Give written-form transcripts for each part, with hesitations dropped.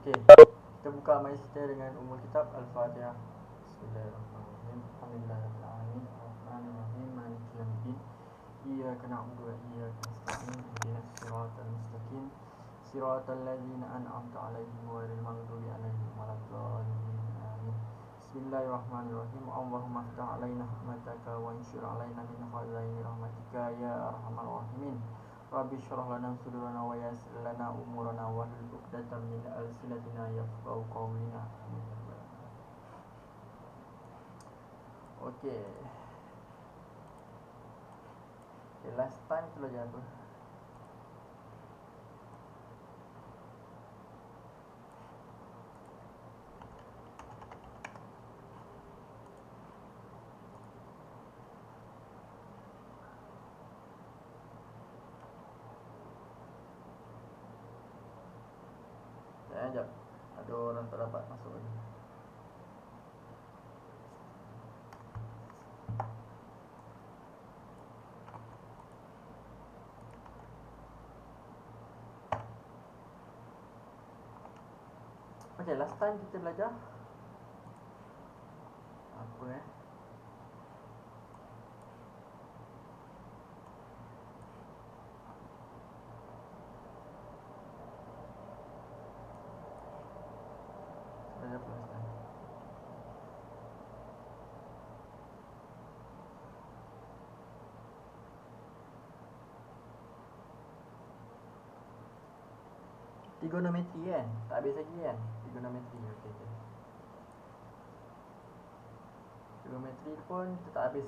Okey, kita buka majlis dengan umul kitab Al-Fatihah. Bismillahirrahmanirrahim. Alhamdulillahirabbil alamin. Arrahmanirrahim. Maliki yaumiddin. Iyyaka na'budu wa iyyaka nasta'in. Ihdinas siratal mustaqim. Siratal ladzina an'amta 'alaihim ghairil maghdubi 'alaihim waladdallin. Amin. Bismillahirrahmanirrahim. Allahumma iftah 'alaina rahmataka wa anshur 'alaina min khazaini rahmatika ya arhamar rahimin. Rabbi syrah lana sudurana wa yassir lana umurana wa hlul 'uqdatam min alsinatina yafqahu qawlina. Okey. Last time tu belajar apa? Sekejap. Ada orang tak dapat masuk lagi. Okay, last time kita belajar apa belajar apa last time? Trigonometri kan? Tak habis lagi kan? Trigonometri, okey. Trigonometri pun kita tak habis.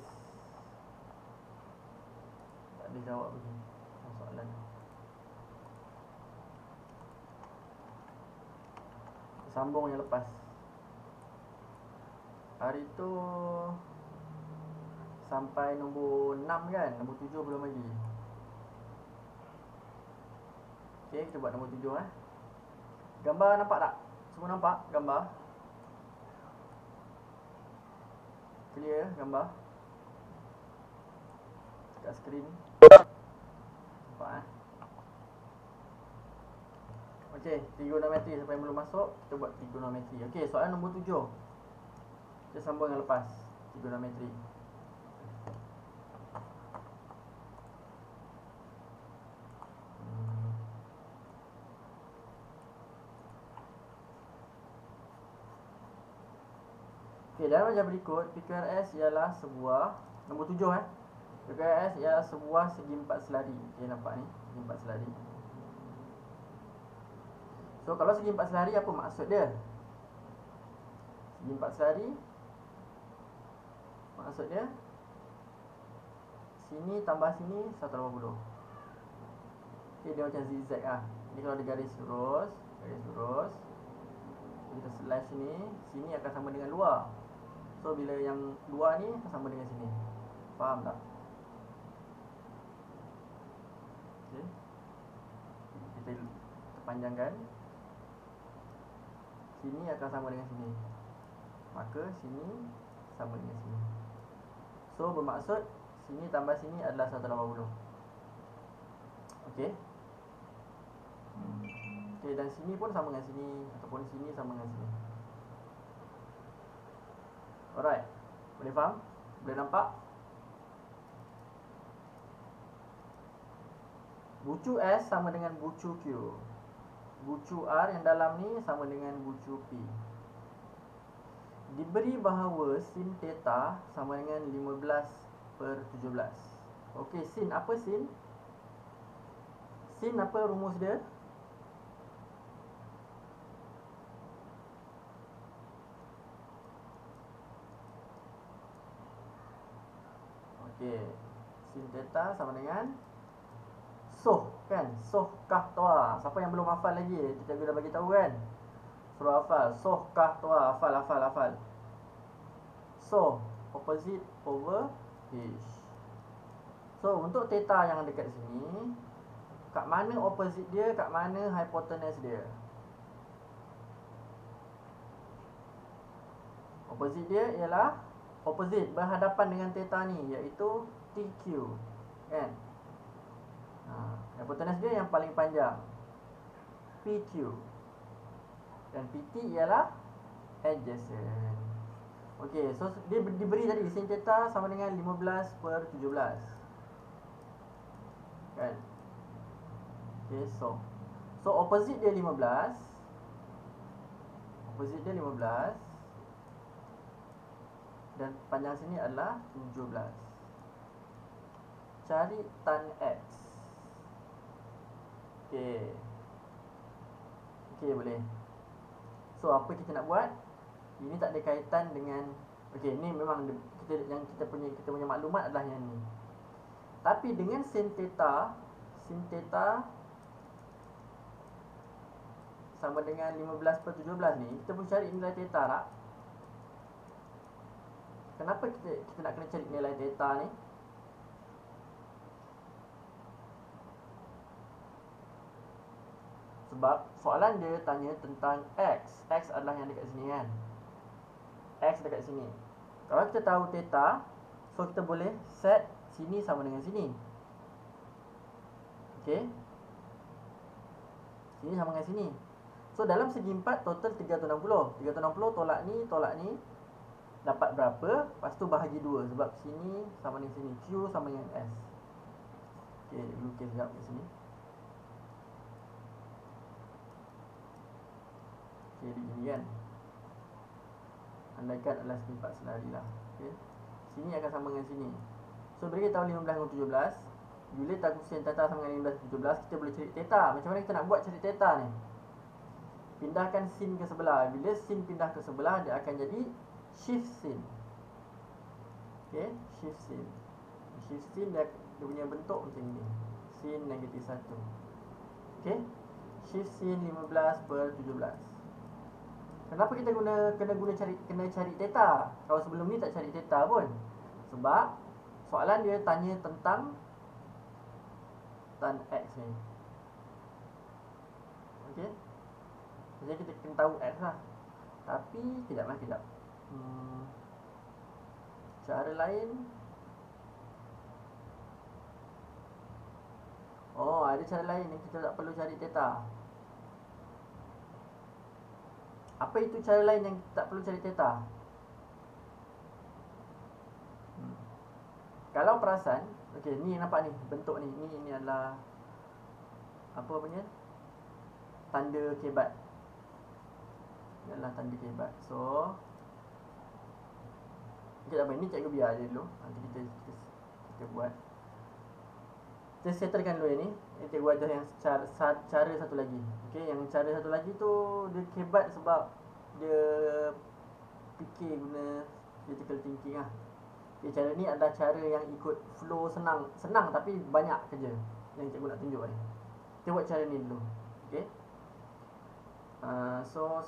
Tak habis jawab lagi soalan ni. Sambung yang lepas. Hari tu sampai nombor 6 kan? Nombor 7 belum lagi. Okey, kita buat nombor 7 Gambar nampak tak? Semua nampak gambar? Clear gambar? Dekat skrin. Nampak Okey, trigonometri. Siapa yang belum masuk, kita buat trigonometri. Okey, soalan nombor 7. Kita sambung yang lepas. Trigonometri. Okey, dalam macam berikut, PQRS ialah sebuah nombor 7 PQRS ialah sebuah segi empat selari. Okey, nampak ni, segi empat selari. So, kalau segi empat selari apa maksud dia? Segi empat selari maksud dia sini tambah sini 180. Okey, dia macam zigzag Jadi kalau ada garis lurus, kita slash sini akan sama dengan luar. So bila yang luar ni akan sama dengan sini. Faham tak? Okay. Kita panjangkan. Sini akan sama dengan sini. Maka sini sama dengan sini. So bermaksud sini tambah sini adalah 180. Okey. Okey, dan sini pun sama dengan sini ataupun sini sama dengan sini. Alright. Boleh faham? Boleh nampak? Bucu S sama dengan bucu Q. Bucu R yang dalam ni sama dengan bucu P. Diberi bahawa sin theta sama dengan 15/17. Okey, sin apa sin? Sin apa rumus dia? Okey, sin theta sama dengan soh kan? Soh kah toa. Siapa yang belum hafal lagi? Cikgu dah bagi tahu kan? Suruh hafal. Soh kah toa. Hafal. Soh opposite over h. So untuk theta yang dekat sini, kat mana opposite dia, kat mana hypotenuse dia? Opposite dia ialah opposite berhadapan dengan theta ni, iaitu TQ kan? Hypotenuse dia yang paling panjang, PQ Dan PT ialah adjacent. Okey, so dia diberi tadi sin theta sama dengan 15/17. Kan? Okey, so opposite dia 15. Opposite dia 15. Dan panjang sini adalah 17. Cari tan X. Okey. Okey, boleh. So apa kita nak buat? Ini tak ada kaitan dengan, okey, ni memang kita punya maklumat adalah yang ni. Tapi dengan sin theta sama dengan 15/17 ni, kita pun cari nilai theta tak? Kenapa kita nak kena cari nilai theta ni? Sebab soalan dia tanya tentang X. X adalah yang dekat sini kan. X dekat sini. Kalau kita tahu theta, so kita boleh set sini sama dengan sini. Okey. Sini sama dengan sini. So dalam segi 4 total 360. 360 tolak ni dapat berapa? Lepas tu bahagi 2 sebab sini sama dengan sini. Q sama dengan S. Okey, lukis sekejap kat sini. Okey, begini kan. Andaikan adalah segi 4 selari lah. Okey. Sini akan sama dengan sini. So bila kita tahu 15/17, bila tahu sin theta sama dengan 15/17, kita boleh cari theta. Macam mana kita nak buat cari theta ni? Pindahkan sin ke sebelah. Bila sin pindah ke sebelah, dia akan jadi shift sin. Okey, shift sin. Shift sin dia punya bentuk macam ni. Sin -1. Okey. Shift sin 15/17. Kenapa kita kena cari theta? Kalau sebelum ni tak cari theta pun. Sebab soalan dia tanya tentang tan X ni. Okey. Jadi kita kena tahu X lah. Tapi kejap. Cara lain. Oh, ada cara lain yang kita tak perlu cari theta. Apa itu cara lain yang tak perlu cari theta? Kalau perasan, okey, ni nampak ni bentuk ni. Ini adalah apa punya? Tanda kebat. Ini adalah tanda kebat. So, okey, apa ni cikgu biar je dulu. Nanti kita buat. Kita settlekan dulu yang ni. Cikgu ajar yang cara satu lagi. Okey, yang cara satu lagi tu dia kebat sebab dia fikir guna critical thinking lah. Okay, cara ni adalah cara yang ikut flow senang tapi banyak kerja yang cikgu nak tunjuk ni. Kita buat cara ni dulu. Okay. So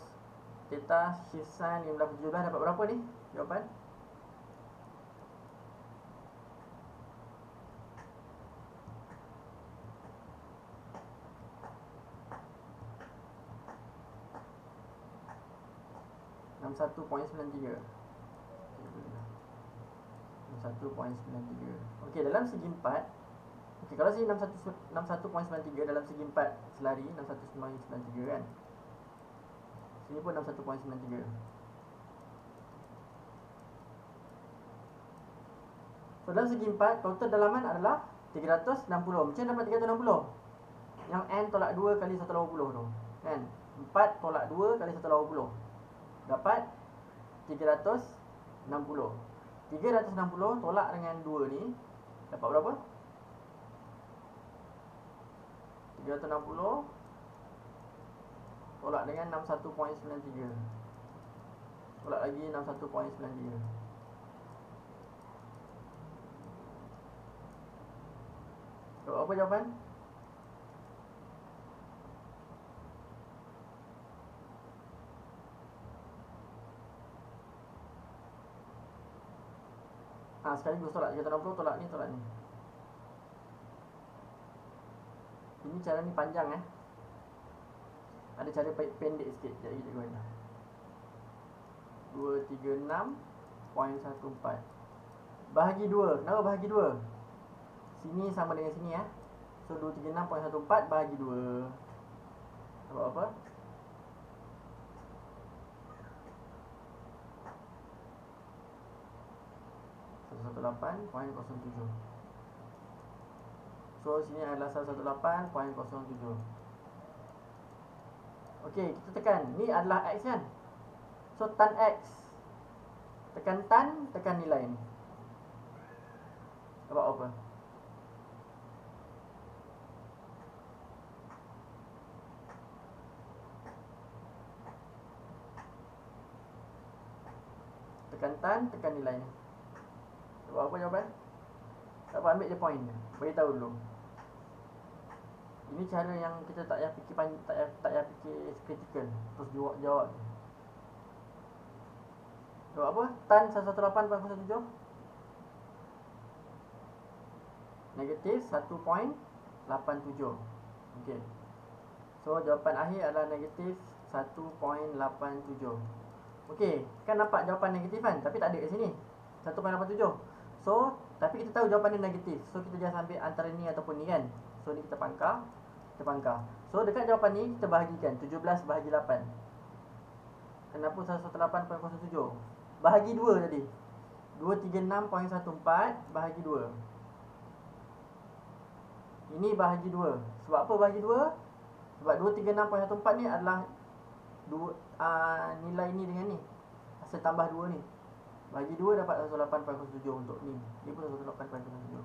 theta shift sin 15/17 dapat berapa ni? Jawapan? .93. 61.93. Okey, dalam segi 4. Okey, kalau sini 61.93 dalam segi 4 selari 61.93 kan. Sini pun 61.93. So dalam segi 4 total dalaman adalah 360. Macam dapat 360? Yang n tolak 2 kali 180 tu. Kan? 4 tolak 2 kali 180. Dapat 360. 360 tolak dengan 2 ni dapat berapa? 360 tolak dengan 61.93. Tolak lagi 61.93. So, apa jawapan? Sekaligus tolak 360 tolak ni. Ini cara ni panjang Ada cara pendek sikit. Sekejap lagi cikgu ada 236.14 bahagi 2. Kenapa bahagi 2? Sini sama dengan sini So 236.14 bahagi 2 dapat apa? 118.07. So sini adalah 118.07. Okey, kita tekan. Ni adalah X kan? So tan X. Tekan tan, tekan nilai ni. Dapat apa? Tekan tan, tekan nilai ni. Dapat apa jawapan? Dapat ambil je point dia. Beritahu dulu. Ini cara yang kita tak payah fikir tak payah fikir kritikal. Terus jawab. Jawab apa? Tan 118.07 negatif 1.87. Okey. So jawapan akhir adalah negatif 1.87. Okey, kan nampak jawapan negatif kan? Tapi tak ada kat sini 1.87. So, tapi kita tahu jawapan dia negatif. So, kita just ambil antara ni ataupun ni kan. So, ni kita pangkar. So, dekat jawapan ni kita bahagikan 17 bahagi 8. Kenapa 118.07? Bahagi 2 tadi. 236.14 bahagi 2. Ini bahagi 2. Sebab apa bahagi 2? Sebab 236.14 ni adalah nilai ni dengan ni. Hasil tambah 2 ni. Bagi 2 dapat 108.07 untuk ni. Ni pun 108.07.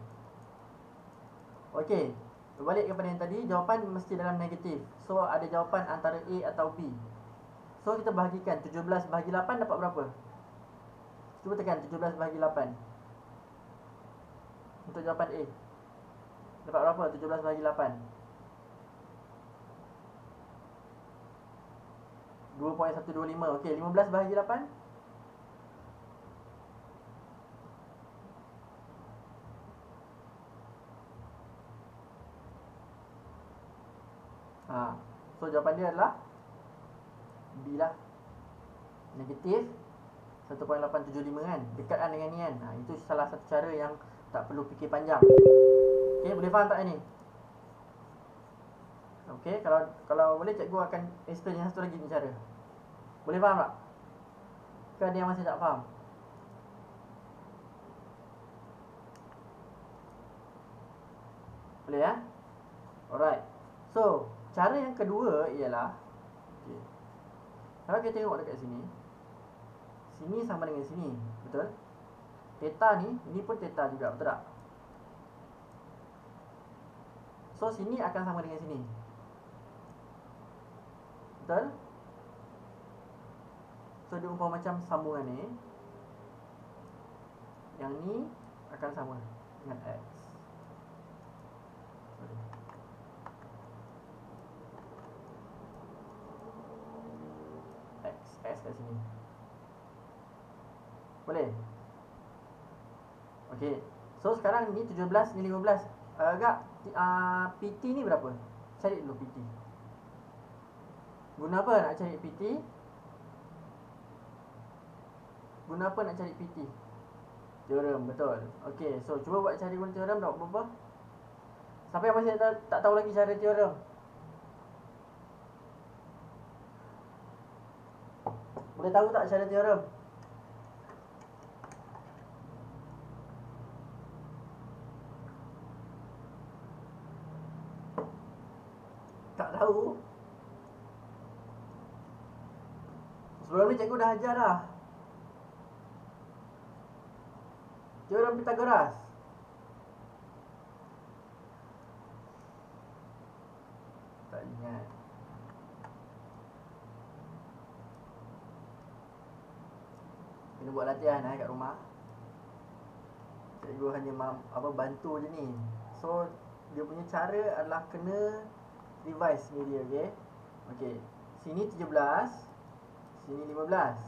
Okey. Berbalik kepada yang tadi, jawapan mesti dalam negatif. So, ada jawapan antara A atau B. So, kita bahagikan 17 bahagi 8 dapat berapa? Cuba tekan 17 bahagi 8. Untuk jawapan A. Dapat berapa? 17 bahagi 8. 2.125. Okey, 15 bahagi 8. So jawapan dia adalah B lah. Negatif 1.875 kan. Dekat kan dengan ni kan. Itu salah satu cara yang tak perlu fikir panjang. Okey, boleh faham tak ni? Okey, kalau boleh cikgu akan explain yang satu lagi ni cara. Boleh faham tak? Ke ada yang masih tak faham? Boleh ya? Alright. So, cara yang kedua ialah okay. Kalau kita tengok dekat sini, sini sama dengan sini, betul? Theta ni, ini pun theta juga, betul tak? So, sini akan sama dengan sini, betul? So, dia umpama macam sambungan ni. Yang ni akan sama dengan X. X kat sini. Boleh? Okey. So sekarang ni 17, ni 15. Agak PT ni berapa? Cari dulu PT. Guna apa nak cari PT? Guna apa nak cari PT? Teorem, betul. Okey, so cuba buat cari guna teorem dapat berapa? Siapa yang masih tak tahu lagi cara teorem? Boleh tahu tak cara teorem? Tak tahu? Sebelum ni cikgu dah ajar dah. Teorem Pythagoras. Tak ingat. Kena buat latihan kat rumah. Cikgu hanya bantu je ni. So dia punya cara adalah kena revise ni dia, okey. Okey. Sini 17, sini 15.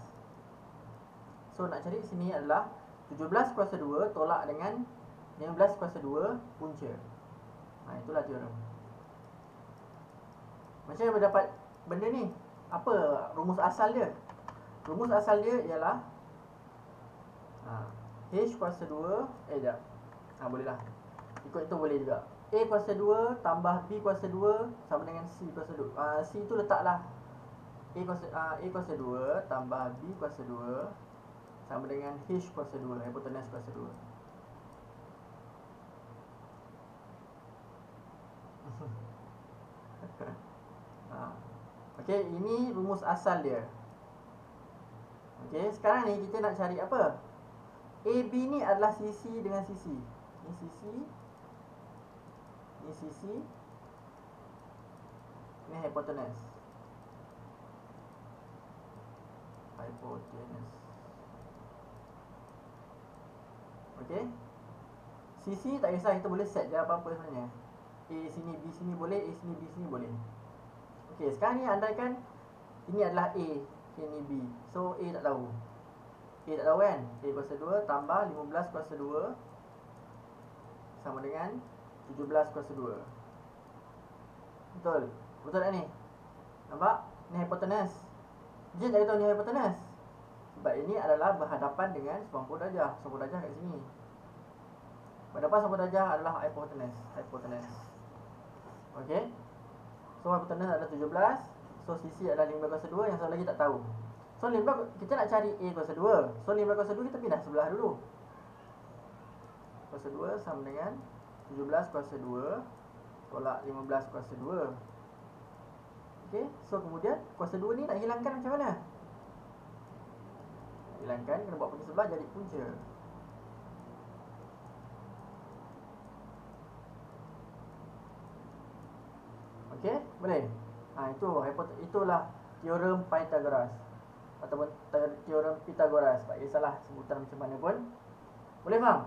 So nak cari sini adalah 17 kuasa 2 tolak dengan 15 kuasa 2 punca. Itulah teorem. Macam mana dapat benda ni? Apa rumus asal dia? Rumus asal dia ialah H kuasa 2 jap. Boleh lah. Ikut itu boleh juga. A kuasa 2 tambah B kuasa 2 sama dengan C kuasa 2. C tu letaklah A kuasa 2 tambah B kuasa 2 sama dengan H kuasa 2, hipotenus kuasa 2. Okey, ini rumus asal dia. Okey, sekarang ni kita nak cari apa? AB ni adalah sisi dengan sisi. Ni sisi, ni sisi, ni hypotenuse. Hypotenuse. Okey. Sisi tak kisah, kita boleh set je apa-apa sebenarnya. A sini, B sini boleh, A sini, B sini boleh. Okey, sekarang ni andaikan ini adalah A, okay, ni B. So A tak tahu. A tak tahu kan? A kuasa 2 tambah 15 kuasa 2 sama dengan 17 kuasa 2. Betul? Betul tak ni? Nampak? Ni hypotenuse. Dia tak tahu ni hypotenuse. Sebab ini adalah berhadapan dengan 90 darjah. 90 darjah kat sini. Berhadapan 90 darjah adalah hypotenuse. Hypotenuse. Okey? So hypotenuse adalah 17. So sisi adalah 15 kuasa 2. Yang satu lagi tak tahu. So 15, kita nak cari A kuasa 2. So 15 kuasa 2 kita pindah sebelah dulu. Kuasa 2 sama dengan 17 kuasa 2 tolak 15 kuasa 2. Okey, so kemudian kuasa 2 ni nak hilangkan macam mana? Hilangkan, kena buat pergi sebelah jadi punca. Okey, boleh? Itulah teorem Pythagoras ataupun teorem Pythagoras. Tak kisahlah sebutan macam mana pun. Boleh faham?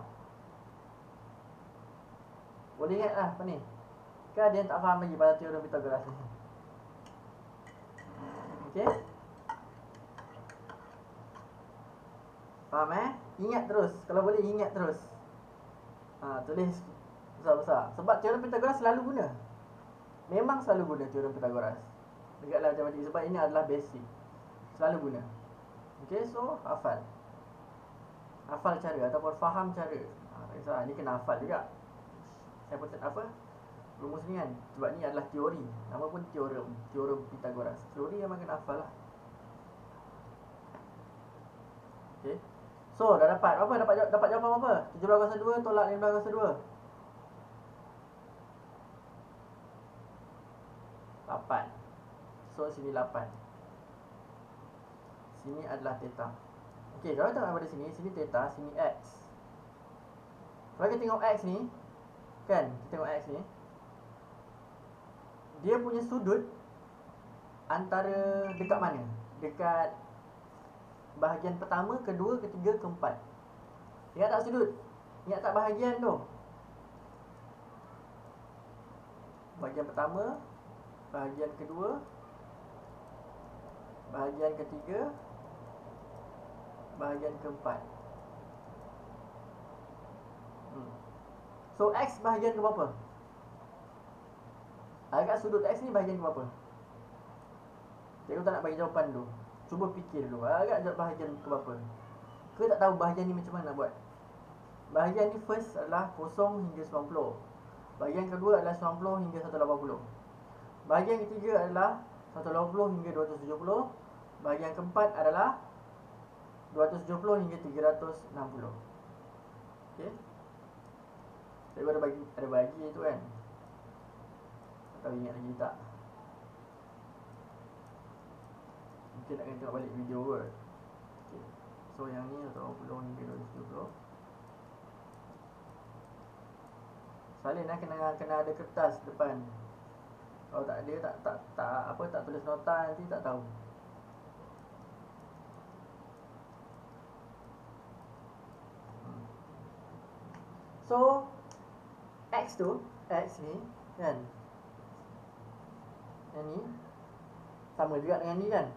Boleh ingat lah apa ni? Kan ada yang tak faham lagi pada teorem Pythagoras ni. Okey? Faham Ingat terus. Kalau boleh ingat terus. Tulis besar-besar. Sebab teorem Pythagoras selalu guna. Memang selalu guna teorem Pythagoras dekat matematik sebab ini adalah basic. Selalu guna. Okey, so hafal. Hafal cara ataupun faham cara. Tak kisah, ni kena hafal juga. Saya pun apa? Rumus ni kan. Sebab ni adalah teori. Nama pun teorem. Teorem Pythagoras. Teori memang kena hafal lah. Okey. So, dah dapat. Apa? Dapat jawapan apa? 17 kuasa 2 tolak 15 kuasa 2. 8. So, sini 8. Sini adalah theta. Okey, kalau tengok pada sini, sini theta, sini x. Kalau kita tengok x ni, kan? Kita tengok x ni. Dia punya sudut antara dekat mana? Dekat bahagian pertama, kedua, ketiga, keempat. Ingat tak sudut? Ingat tak bahagian tu? Bahagian pertama, bahagian kedua, bahagian ketiga, bahagian keempat. So x bahagian ke berapa? Agak sudut x ni bahagian ke berapa? Cikgu tak nak bagi jawapan dulu. Cuba fikir dulu. Agak bahagian ke berapa? Ke tak tahu bahagian ni macam mana nak buat? Bahagian ni first adalah 0 hingga 90. Bahagian kedua adalah 90 hingga 180. Bahagian ketiga adalah 180 hingga 270. Bahagian keempat adalah 270 hingga 360. Okey. Saya ada bagi tu kan. Tak tahu ingat lagi tak. Mungkin nak kena tengok balik video kot. Okay. So yang ni 180 hingga 270. Salin lah, kena ada kertas depan. Kalau tak ada tak tulis nota nanti tak tahu. So x ni kan, yang ni sama juga dengan ni kan.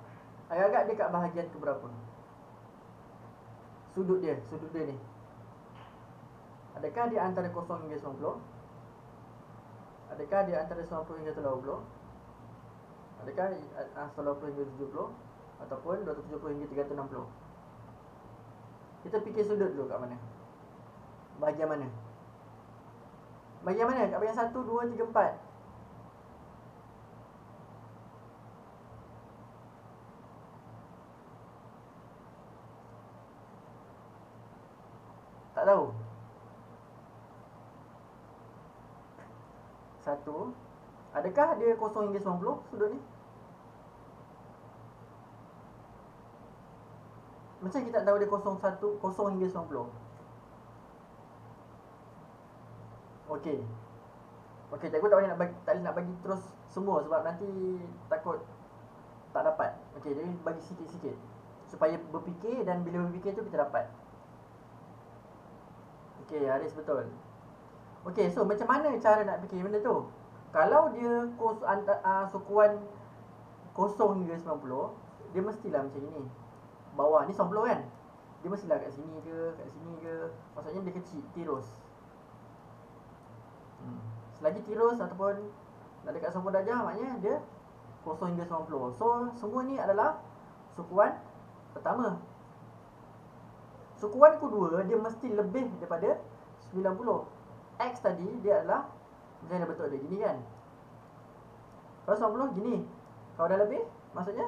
Agak-agak dia kat bahagian ke berapa? Sudut dia ni. Adakah dia antara 0 hingga 90? Adakah dia antara 90 hingga 180? Adakah 180 hingga 70? Ataupun 270 hingga 360? Kita fikir sudut dulu kat mana? Bahagian mana? Bahagian mana? Kat bahagian 1, 2, 3, 4. Tak tahu. 1, Adakah dia 0 hingga 90 sudut ni? Macam kita tahu dia 0 hingga 90? Okey. Okey, cikgu tak boleh nak bagi terus semua sebab nanti takut tak dapat. Okey, jadi bagi sikit-sikit supaya berfikir, dan bila berfikir tu kita dapat. Okey, Haris betul. Okey, so macam mana cara nak fikir benda tu? Kalau dia sukuan 0 hingga 90, dia mestilah macam ini. Bawah ni 90 kan? Dia mestilah kat sini ke. Maksudnya dia kecil, tirus. Selagi tirus ataupun nak dekat 90 darjah, maknanya dia 0 hingga 90. So, semua ni adalah sukuan pertama. Sukuan kedua, dia mesti lebih daripada 90. X tadi, dia adalah macam mana bentuk dia, gini kan? Kalau 90, gini. Kalau dah lebih, maksudnya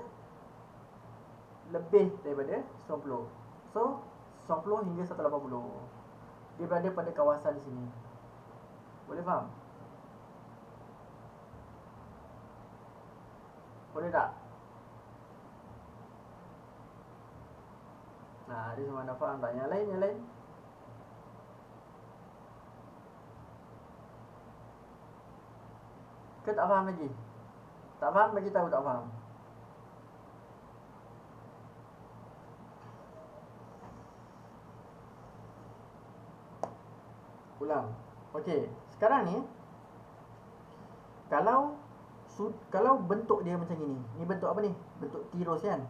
lebih daripada 90. So, 90 hingga 180. Dia berada pada kawasan sini. Boleh faham? Boleh tak? Nah, dia semua dah faham tak? Yang lain? Ke tak faham lagi? Tak faham, bagi tahu tak faham. Ulang. Okey, sekarang ni kalau bentuk dia macam ini. Ni bentuk apa ni? Bentuk tirus kan?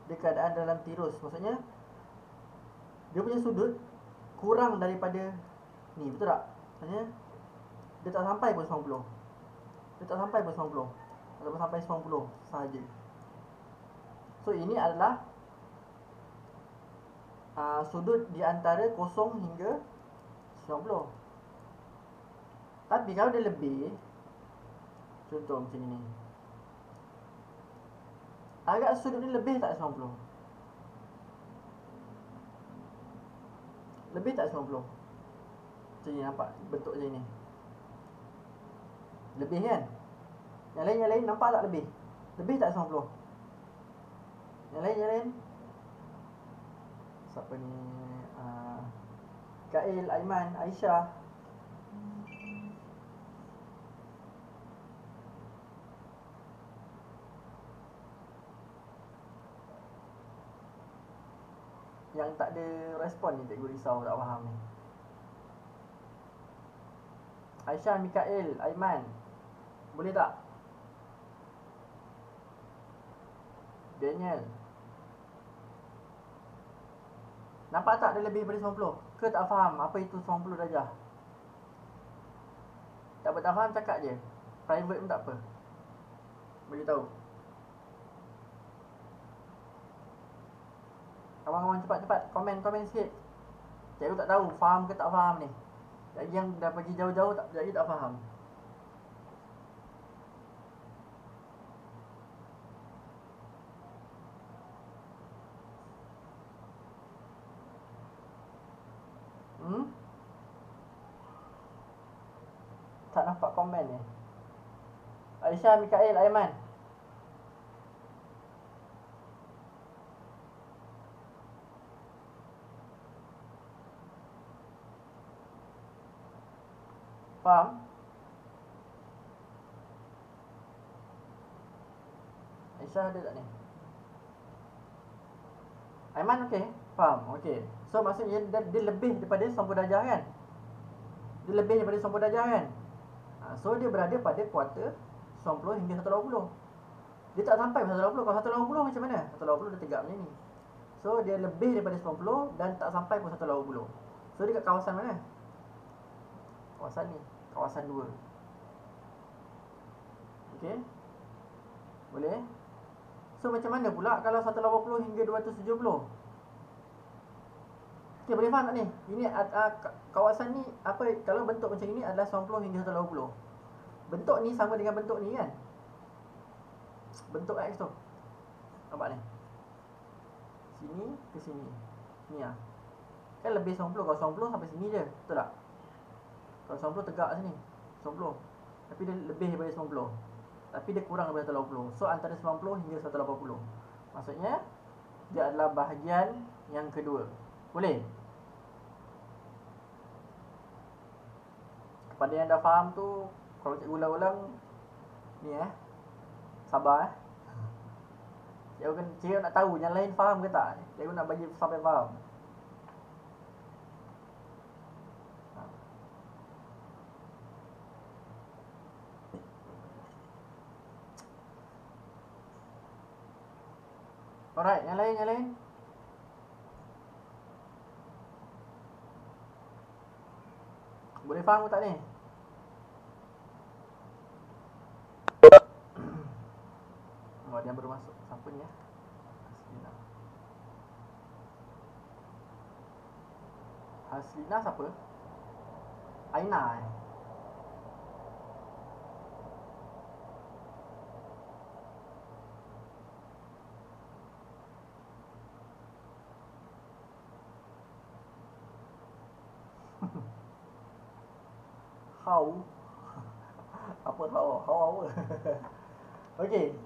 Dia keadaan dalam tirus. Maksudnya dia punya sudut kurang daripada ni, betul tak? Maksudnya dia tak sampai pun 90. Dia tak sampai pun 90. Ataupun sampai 90 sahaja. So ini adalah sudut di antara 0 hingga 90. Tapi kalau dia lebih, contoh macam ni, agak sudut ni lebih tak 90? Lebih tak 90? Macam ni, nampak bentuk macam ni. Lebih kan? Yang lain nampak tak lebih? Lebih tak 90? Yang lain. Siapa ni? Kail, Aiman, Aisyah. Yang tak ada respon ni, cikgu risau tak faham ni. Aisyah, Mikael, Aiman, boleh tak? Daniel, nampak tak dia lebih daripada 90? Ke tak faham apa itu 90 darjah? Tak faham, cakap je. Private pun tak apa, beritahu. Abang-abang cepat-cepat komen sikit. Cikgu tak tahu faham ke tak faham ni. Lagi yang dah pergi jauh-jauh jadi tak faham. Tak nampak komen ni. Aisyah, Mikael, Aiman. Faham? Aisyah ada tak ni? Aiman okey? Faham? Okey. So maksudnya dia lebih daripada 90 darjah kan? Dia lebih daripada 90 darjah kan? So dia berada pada kuarter 90 hingga 180. Dia tak sampai 180. Kalau 180 macam mana? 180 dia tegak macam ni. So dia lebih daripada 90 dan tak sampai pun 180. So dia kat kawasan mana? Kawasan ni, kawasan 2. Okey? Boleh? So macam mana pula kalau 180 hingga 270? Okey, boleh faham tak ni? Ini kawasan ni apa, kalau bentuk macam ini adalah 90 hingga 180. Bentuk ni sama dengan bentuk ni kan? Bentuk X tu. Nampak ni? Sini ke sini. Ni lah. Kan lebih 90. Kalau 90 sampai sini je, betul tak? Kalau 90 tegak sini 90. tapi dia lebih daripada 90, tapi dia kurang daripada 180. So antara 90 hingga 180. Maksudnya dia adalah bahagian yang kedua. Boleh? Kepada yang dah faham tu, kalau cikgu ulang-ulang ni sabar Cikgu nak tahu yang lain faham ke tak. Cikgu nak bagi sampai faham. Alright, yang lain. Boleh faham ke tak ni? Oh, dia baru masuk. Siapa ni Haslina siapa? Aina How? Apa how? How apa? Okay.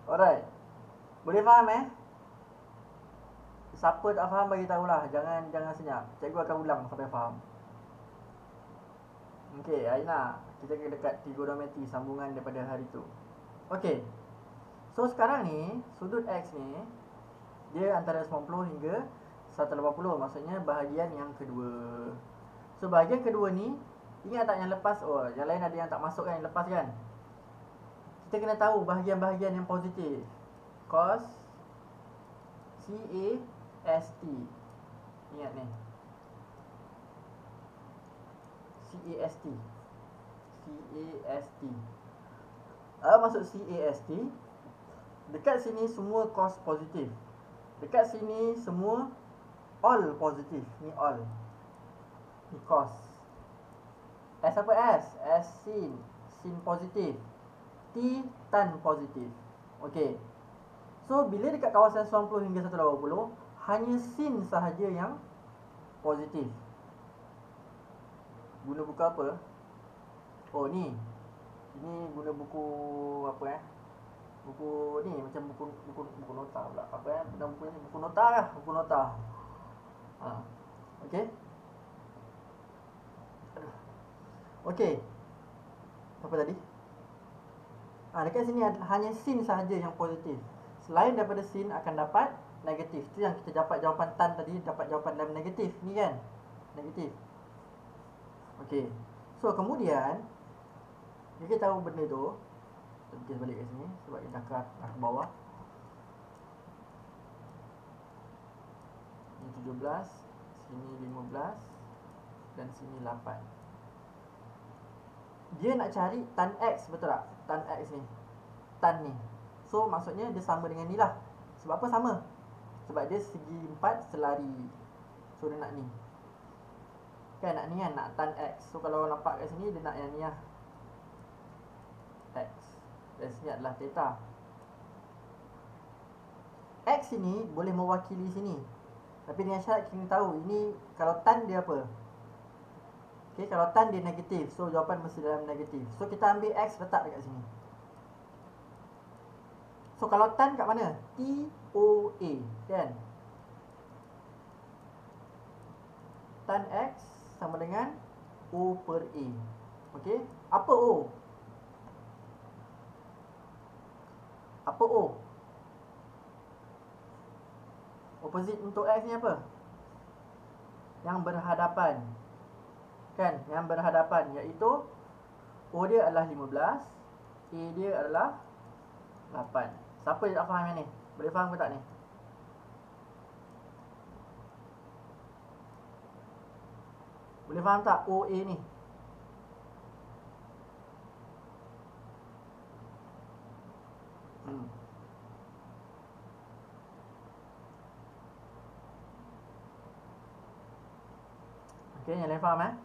Alright. Boleh faham Siapa tak faham bagi tahulah. Jangan senyap. Cikgu akan ulang sampai faham. Okay, Aina, kita dekat trigonometri, sambungan daripada hari tu. Okay. So sekarang ni sudut X ni dia antara 90 hingga 180, maksudnya bahagian yang kedua. So bahagian kedua ni, ingat tak yang lepas? Oh, yang lain ada yang tak masuk kan, yang lepas kan? Kita kena tahu bahagian-bahagian yang positif. Cos CAST. Ingat ni, CAST. Apa maksud CAST? Dekat sini semua cos positif. Dekat sini semua all positif. Ni all. Ni cos. S apa S? S sin. Sin positif. T tan positif. Okey. So bila dekat kawasan 90 hingga 180, hanya sin sahaja yang positif. Guna buku apa? Oh ni. Ini guna buku apa buku ni, macam buku nota pula. Apa nama buku ni? Buku nota lah, buku nota. Okey. Okey. Apa tadi? Dekat sini hanya sin sahaja yang positif. Selain daripada sin akan dapat negatif. Tu yang kita dapat jawapan tan tadi, dapat jawapan dalam negatif. Ni kan? Negatif. Okey. So kemudian kita tahu benda tu. Kita balik ke sini sebab dia dah ke bawah. Ini 17, sini 15 dan sini 8. Dia nak cari tan X, betul tak? Tan X ni, tan ni. So maksudnya dia sama dengan ni lah. Sebab apa sama? Sebab dia segi 4 selari. So dia nak ni kan, nak ni kan, nak tan X. So kalau nampak kat sini, dia nak yang ni lah, X. Dan sini adalah theta. X ini boleh mewakili sini, tapi dengan syarat kita tahu ini kalau tan dia apa. Okay, kalau tan dia negatif, so jawapan mesti dalam negatif. So kita ambil X, letak dekat sini. So kalau tan kat mana? TOA kan? Tan X sama dengan O per A. Okay, apa O? Apa O? Opposite untuk X ni apa? Yang berhadapan. Kan? Yang berhadapan, iaitu O dia adalah 15, A dia adalah 8. Siapa yang tak faham yang ni? Boleh faham ke tak ni? Boleh faham tak OA ni? Okay, yang lain faham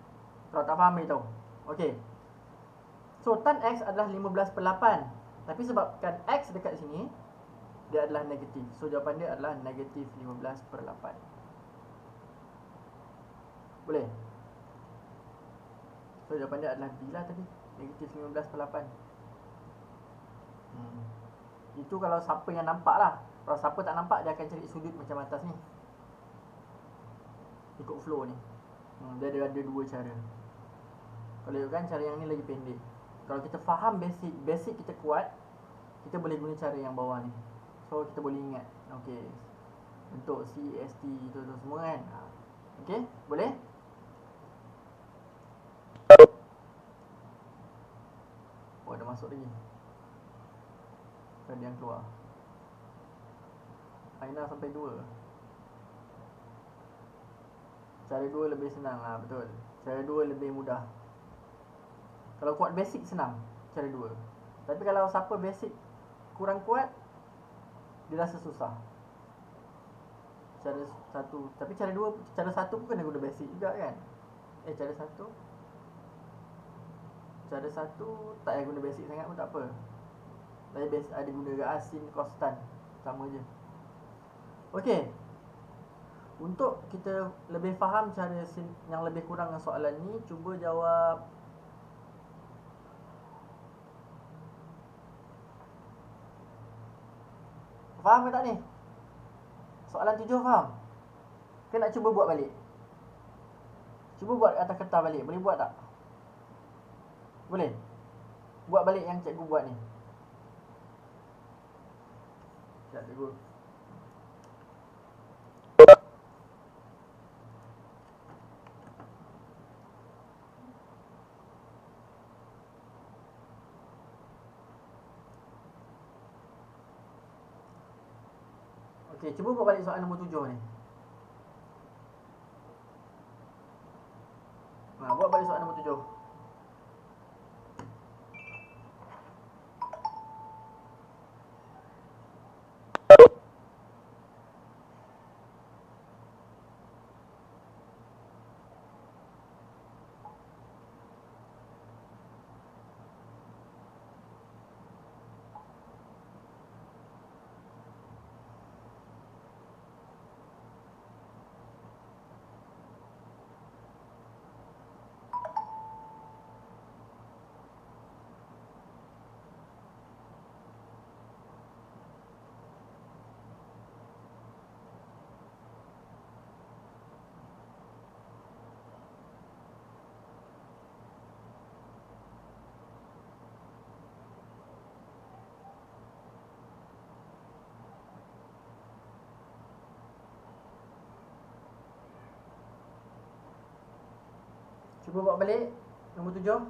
Kalau tak faham, beritahu. Okay. So tan X adalah 15 per 8. Tapi sebabkan X dekat sini, dia adalah negatif. So jawapan dia adalah negatif 15 per 8. Boleh? So jawapan dia adalah B lah tadi, negatif 15/8. Itu kalau siapa yang nampak lah. Kalau siapa tak nampak, dia akan cari sudut macam atas ni, ikut flow ni. Dia ada dua cara. Kalau ikutkan cara yang ni lagi pendek. Kalau kita faham basic kita kuat, kita boleh guna cara yang bawah ni. So kita boleh ingat, okay, bentuk CEST tu semua kan. Okay, boleh? Oh, ada masuk lagi. Ada yang keluar. Aina sampai 2. Cara 2 lebih senang lah, betul. Cara 2 lebih mudah. Kalau kuat basic senang, cara 2. Tapi kalau siapa basic kurang kuat, dia rasa susah. Cara 1, tapi cara 2, cara 1 pun kena guna basic juga kan. Cara 1 tak payah guna basic sangat pun tak apa. Tapi basic ada guna sin, costan, sama je. Okey. Untuk kita lebih faham cara yang lebih kurang dengan soalan ni, cuba jawab. Faham ke tak ni? Soalan 7 faham? Ke nak cuba buat balik? Cuba buat atas kertas balik. Boleh buat tak? Boleh? Buat balik yang cikgu buat ni. Sekejap cikgu. Okey, cuba buat balik soalan nombor 7 ni. Buat balik soalan nombor 7. Cuba buat balik nombor 7.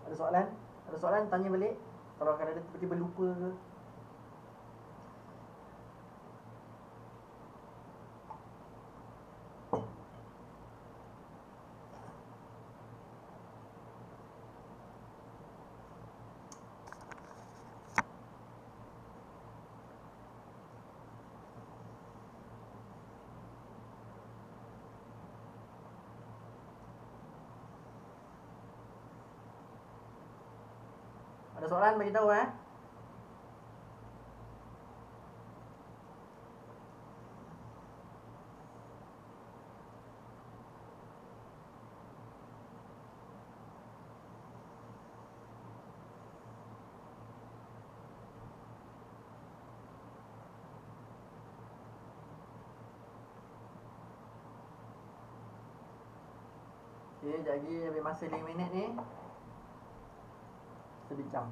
Ada soalan? Ada soalan, tanya balik. Kalau kadang-kadang tiba-tiba lupa ke. Ada soalan, bagi tahu Okay, sekejap lagi ambil masa 5 minit ni. Kita bincang.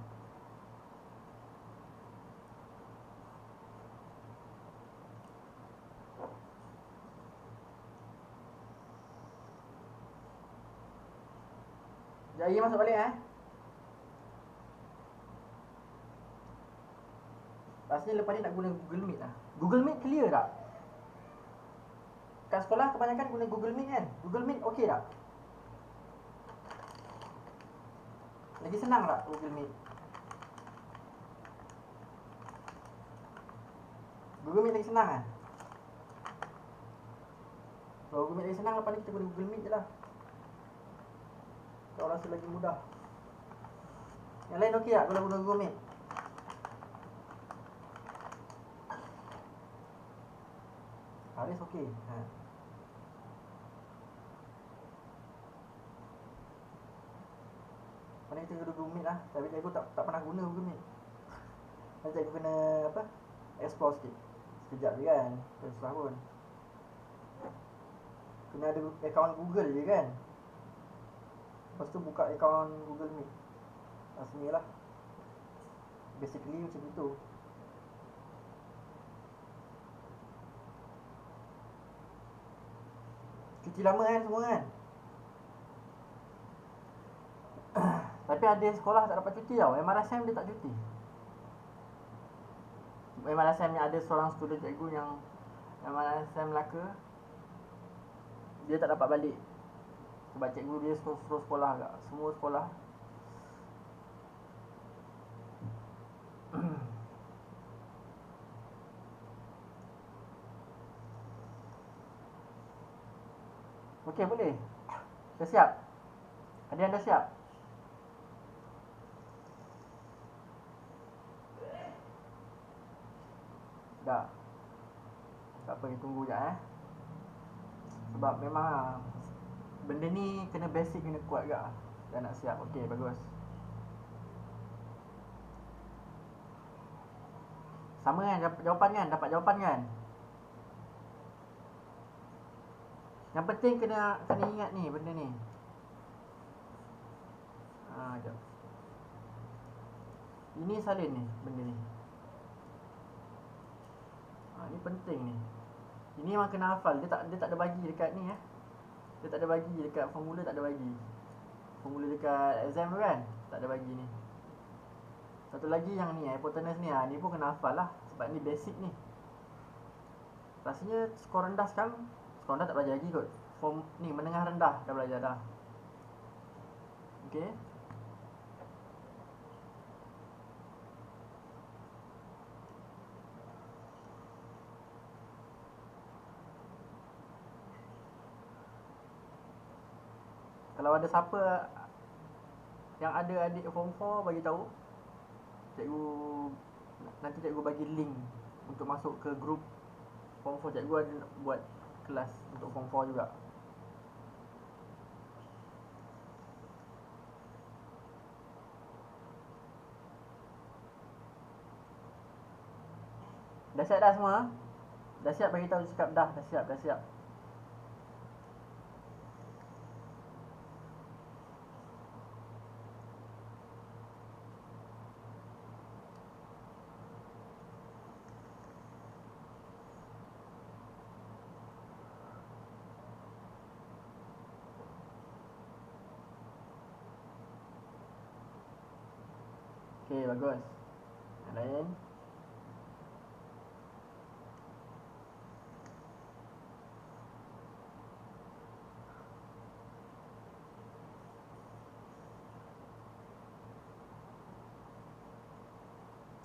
Sekejap lagi masuk balik Rasanya lepas ni nak guna Google Meet lah. Google Meet clear tak? Kat sekolah kebanyakan guna Google Meet kan? Google Meet okey tak? Lagi senang tak Google Meet? Google Meet lagi senang kan? Kalau Google Meet lagi senang, lepas ni kita guna Google Meet je lah. Kalau rasa lagi mudah. Yang lain okey tak kalau guna Google Meet? Haris okey. Mana kita guna Google Meet lah. Tapi cikgu tak pernah guna Google Meet. Nanti cikgu kena apa? Explore sikit. Sekejap je kan. Tak susah pun. Kena ada akaun Google je kan. Lepas tu buka akaun Google Meet. Rasanya lah. Basically macam itu. Cuti lama kan semua kan. Tapi ada sekolah tak dapat cuti tau. MRSM dia tak cuti. MRSM ni ada seorang student cikgu yang MRSM Melaka. Dia tak dapat balik. Sebab cikgu dia suruh sekolah agak. Semua sekolah. Okey, boleh. Dah siap? Ada yang dah siap? Dah. Tak apa, kita tunggu sekejap Sebab memang benda ni kena basic, kena kuat juga. Dah nak siap. Okey, bagus. Sama kan jawapan kan? Dapat jawapan kan? Yang penting kena ingat ni benda ni. Sekejap. Ini salin ni benda ni. Ni penting ni. Ini memang kena hafal. Dia tak ada bagi dekat ni Dia tak ada bagi dekat formula, tak ada bagi. Formula dekat exam tu kan? Tak ada bagi ni. Satu lagi yang ni hypotenuse ni ni pun kena hafal lah. Sebab ni basic ni. Rasanya skor rendah sekarang. Skor rendah tak belajar lagi kot. Form ni menengah rendah dah belajar dah. Okay. Kalau ada siapa yang ada adik form 4 bagi tahu. Nanti cikgu bagi link untuk masuk ke grup form 4. Cikgu ada buat kelas untuk form 4 juga. Dah siap dah semua? Dah siap bagi tahu cakap dah siap. Okey, bagus. Yang lain?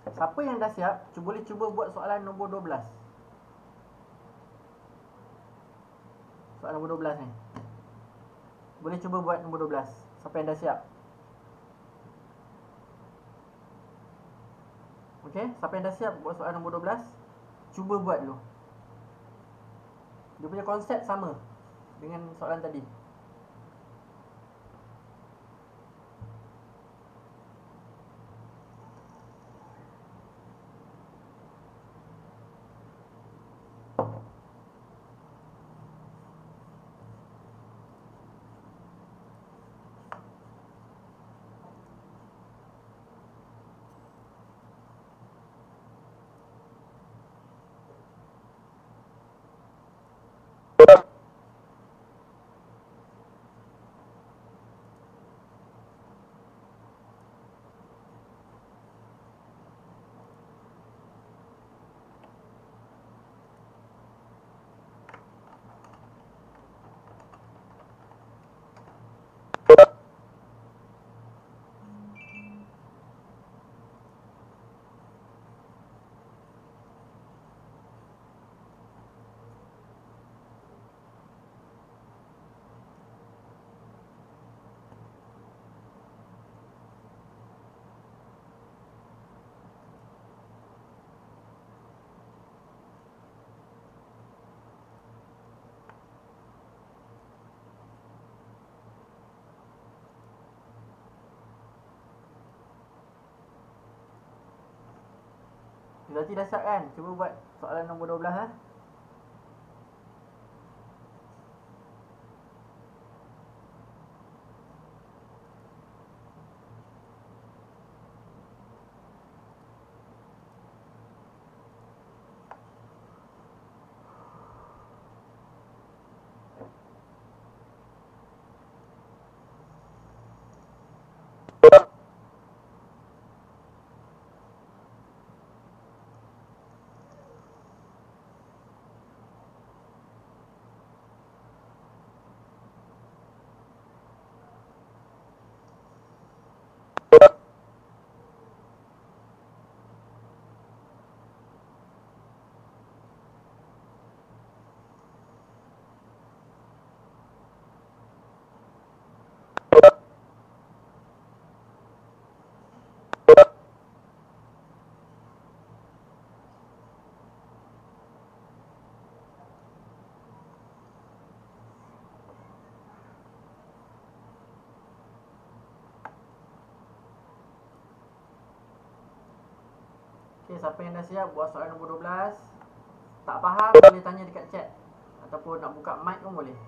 Siapa yang dah siap, boleh cuba buat soalan nombor 12. Soalan nombor 12 ni. Boleh cuba buat nombor 12. Siapa yang dah siap? Okey, siapa yang dah siap buat soalan nombor 12? Cuba buat dulu. Dia punya konsep sama dengan soalan tadi. Berarti dah siap kan? Cuba buat soalan nombor 12 lah. Okay, siapa yang dah siap buat soalan nombor 12? Tak faham boleh tanya dekat chat. Ataupun nak buka mic pun boleh.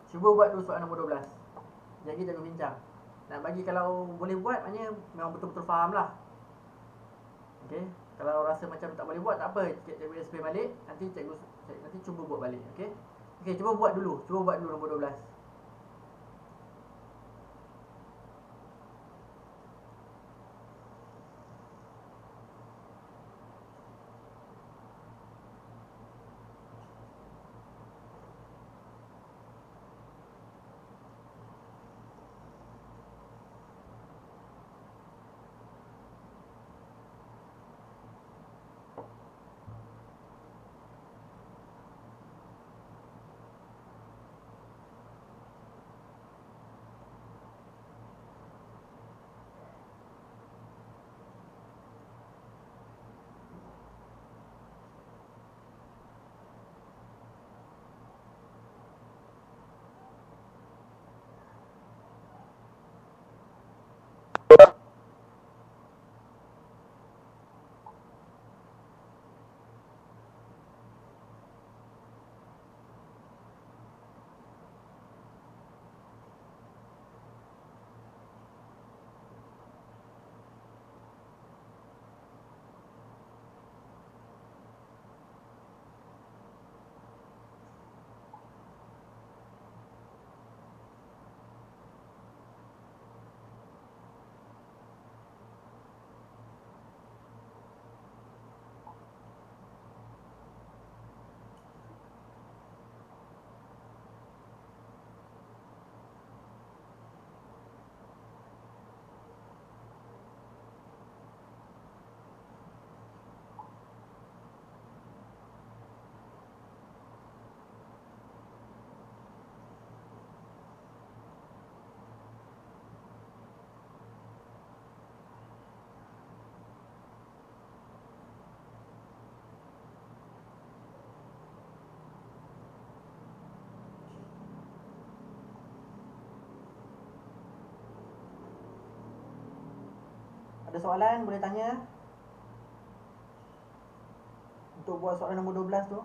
Cuba buat dulu soalan nombor 12. Jadi cikgu bincang. Nak bagi kalau boleh buat maknanya memang betul-betul faham lah. Okay, kalau rasa macam tak boleh buat tak apa, cikgu explain balik. Nanti cikgu nanti cuba buat balik. Okay, okay, cuba buat dulu. Cuba buat dulu nombor 12. Ada soalan boleh tanya? Untuk buat soalan nombor 12 tu.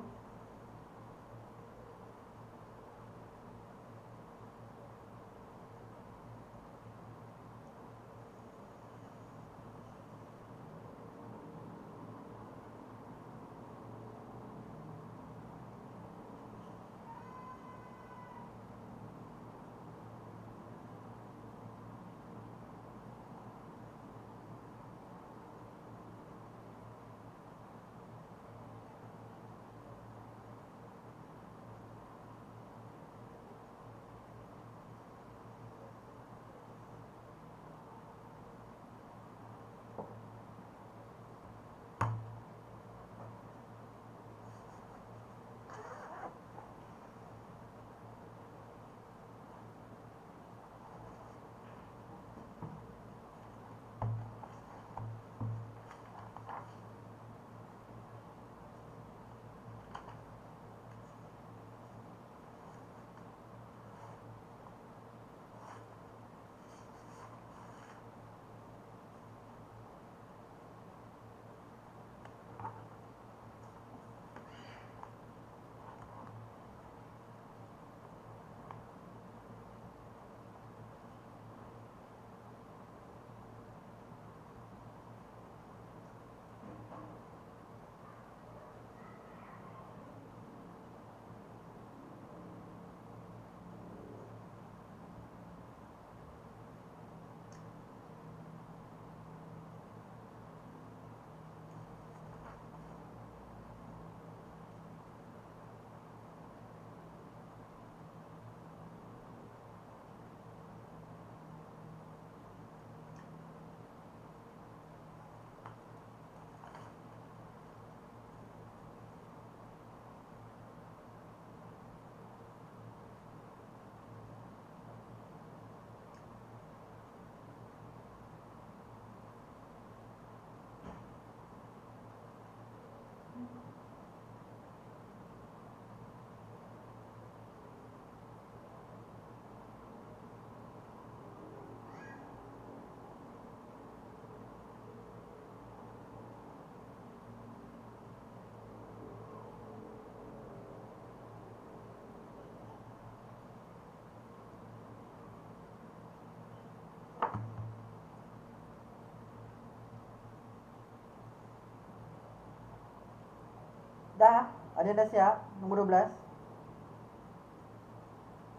Dah? Ada dah siap? Nombor 12.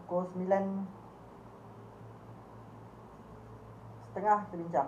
Pukul 9.30 kita bincang.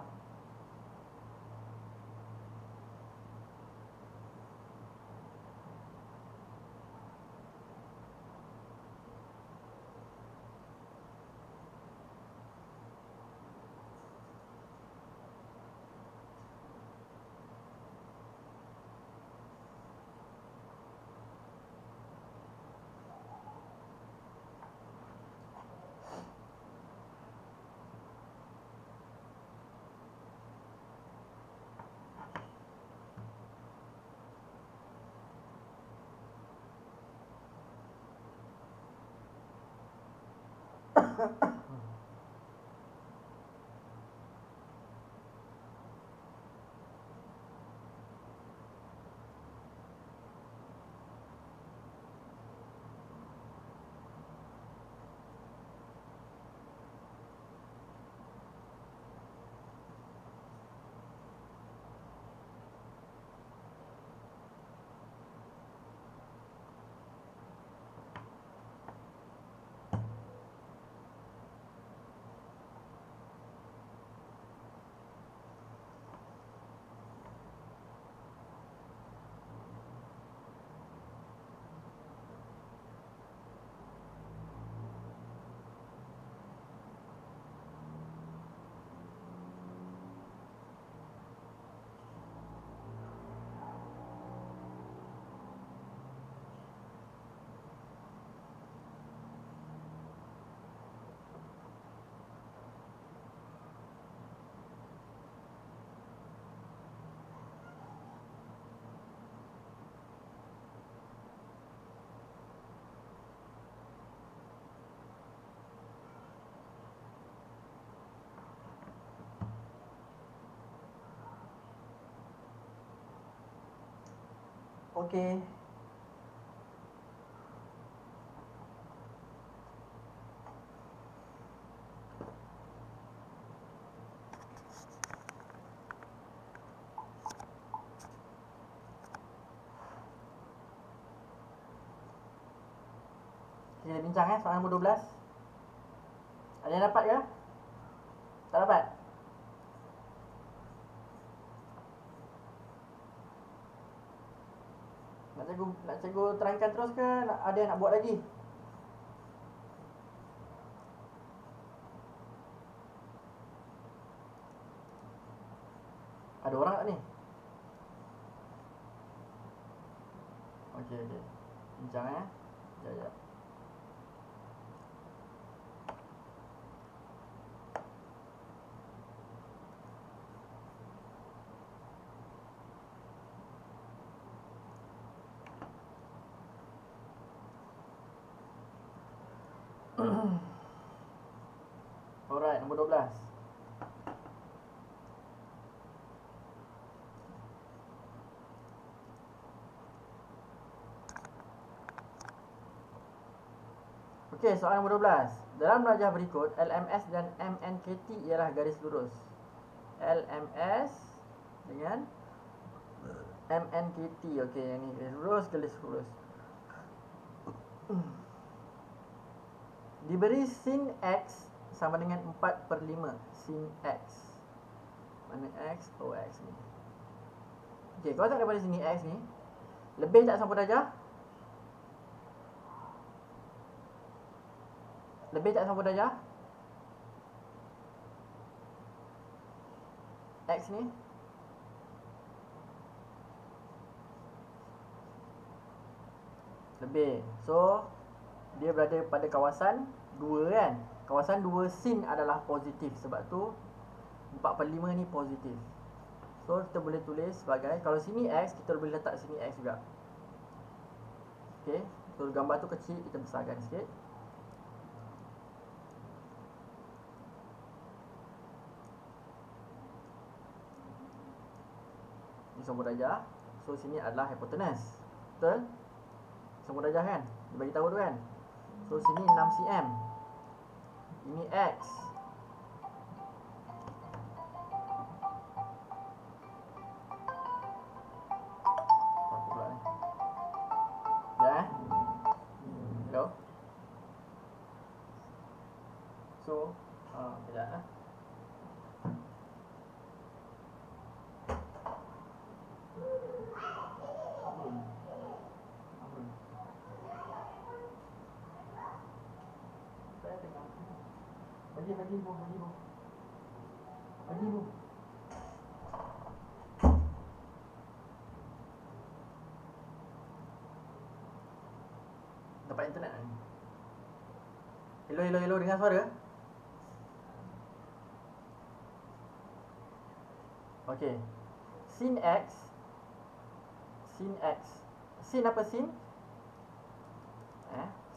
Okey. Kita bincang soalan nombor 12. Ada yang dapat ke? Tak dapat? Nak cikgu terangkan terus ke ada yang nak buat lagi? Ada orang tak ni? Okey. Bincang Sekejap. Alright, nombor 12. Okey, soalan nombor 12. Dalam rajah berikut, LMS dan MNKT ialah garis lurus. LMS dengan MNKT. Okey, yang ni garis lurus. Diberi sin X sama dengan 4/5 sin X. Mana X? Oh, X ni. Okey, kalau tak daripada sini X ni lebih tak sampul darjah? Lebih tak sampul darjah? X ni lebih. So dia berada pada kawasan 2 kan. Kawasan 2 sin adalah positif. Sebab tu 4/5 ni positif. So kita boleh tulis sebagai, kalau sini X, kita boleh letak sini X juga. Okay, so gambar tu kecil, kita besarkan sikit. Ini sambung darjah. So sini adalah hypotenuse. Betul? Sambung darjah kan? Dia bagi tahu tu kan? So sini 6 cm. Ini X. Apa pula ni? tahu. So kejap lah. Saya tengah. Bagi bu. Dapat internet ni. Hello, dengar suara? Okey. Sin X. Sin apa sin?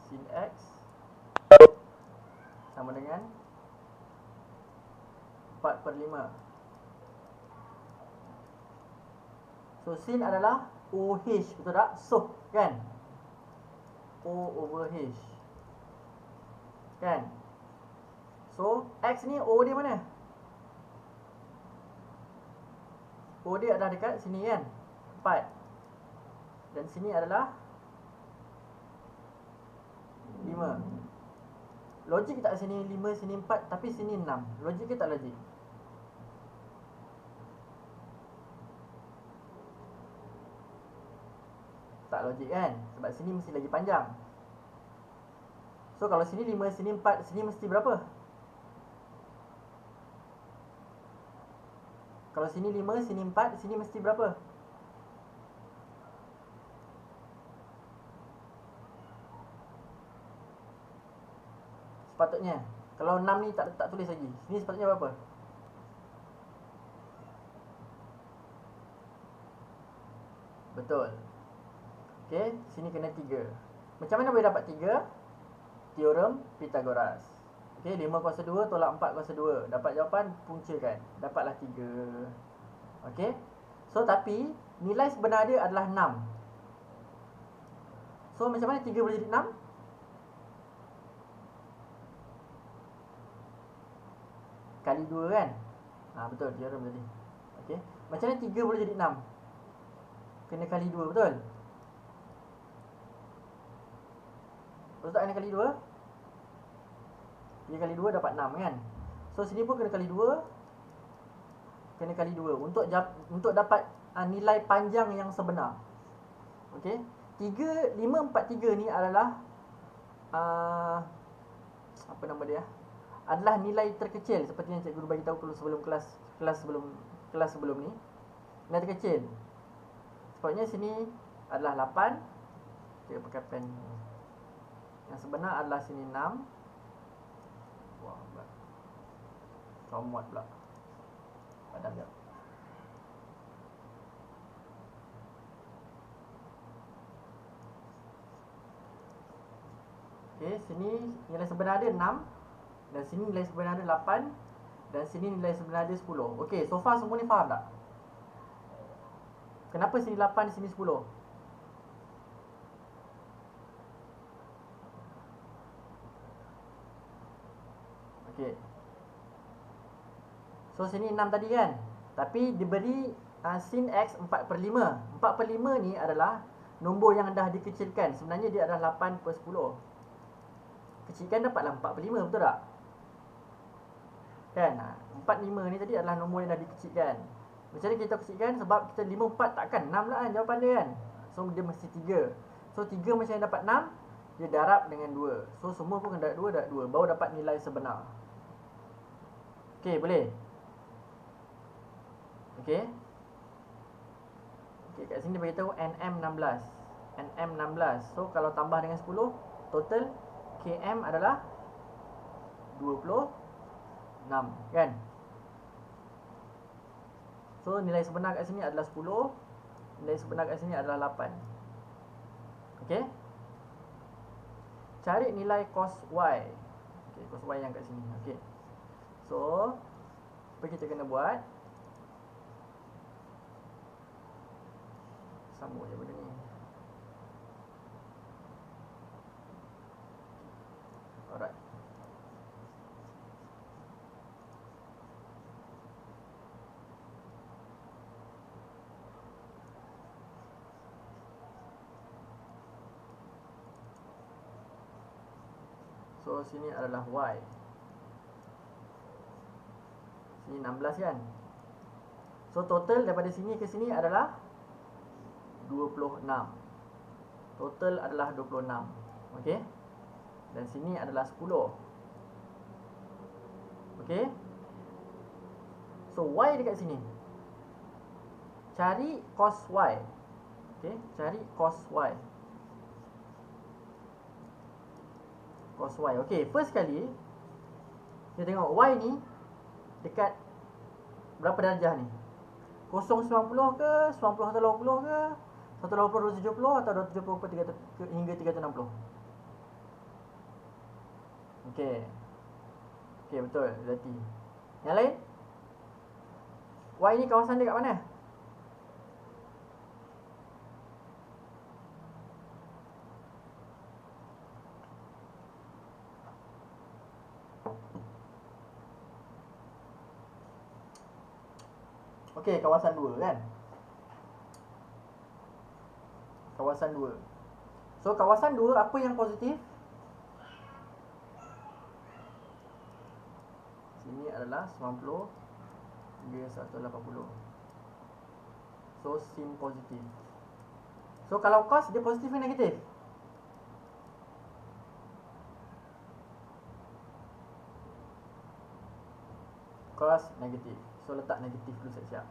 Sin X sama dengan 4/5. So sin adalah OH, betul tak? So kan? O/H kan? So X ni O dia mana? O dia adalah dekat sini kan? 4. Dan sini adalah 5. Logik tak sini 5, sini 4, tapi sini 6? Logik ke tak logik? Tak logik kan? Sebab sini mesti lagi panjang. So kalau sini 5, sini 4, sini mesti berapa? Kalau sini 5, sini 4, sini mesti berapa? Sepatutnya. Kalau 6 ni tak tulis lagi. Sini sepatutnya berapa? Betul. Okey, sini kena 3. Macam mana boleh dapat 3? Teorem Pythagoras. Okey, 5 kuasa 2 tolak 4 kuasa 2. Dapat jawapan, puncakan. Dapatlah 3. Okey. So tapi nilai sebenar dia adalah 6. So macam mana 3 boleh jadi 6? Kali 2 kan? Betul, teorem tadi. Okey. Macam mana 3 boleh jadi 6? Kena kali 2, betul? Betul tak kena kali 2? 3 kali 2 dapat 6 kan? So sini pun kena kali 2. Kena kali 2 untuk dapat nilai panjang yang sebenar. Okey. 5, 4, 3 ni adalah apa nama dia? Adalah nilai terkecil seperti yang cikgu bagi tahu sebelum kelas sebelum ni. Nilai terkecil. Sepatutnya sini adalah 8. Kita pakai pen. Yang sebenar adalah sini 6. Wah, comot pula. Padam jap. Okey, sini nilai sebenar dia 6. Dan sini nilai sebenar dia 8. Dan sini nilai sebenar dia 10. Okey, so far semua ni faham tak? Kenapa sini 8, sini 10? Okey. So sini 6 tadi kan? Tapi diberi sin X 4/5. 4/5 ni adalah nombor yang dah dikecilkan. Sebenarnya dia adalah 8/10. Kecilkan dapatlah 4/5, betul tak? Kan? 4/5 ni tadi adalah nombor yang dah dikecilkan. Macam mana kita kecilkan? Sebab kita 5, 4 takkan 6 lah kan jawapan dia kan? So dia mesti 3. So 3 macam yang dapat 6, dia darab dengan 2. So semua pun kena darab 2, baru dapat nilai sebenar. Okey, boleh? Okey. Okey, kat sini dia beritahu NM16. NM16. So kalau tambah dengan 10, total KM adalah 26, kan? So nilai sebenar kat sini adalah 10. Nilai sebenar kat sini adalah 8. Okey. Cari nilai cos Y. Okey, cos Y yang kat sini. Okey. So apa kita kena buat? Sambung je benda ni. Alright. So sini adalah Y. Sini 16 kan. So total daripada sini ke sini adalah 26. Total adalah 26. Okey. Dan sini adalah 10. Okey. So Y dekat sini. Cari cos Y. Okey, cari cos Y. Cos Y. Okey, first kali kita tengok Y ni dekat berapa darjah ni? 090 ke, 90 atau 80 ke, 180 270 atau 270 hingga 360. Okey. Okey, betul. Berarti yang lain, Y ni kawasan dia kat mana? Okey, kawasan 2 kan? Kawasan 2. So kawasan 2 apa yang positif? Sini adalah 90 hingga 180. So sin positif. So kalau cos dia positif ke negatif? Cos negatif. So letak negatif dulu siap-siap.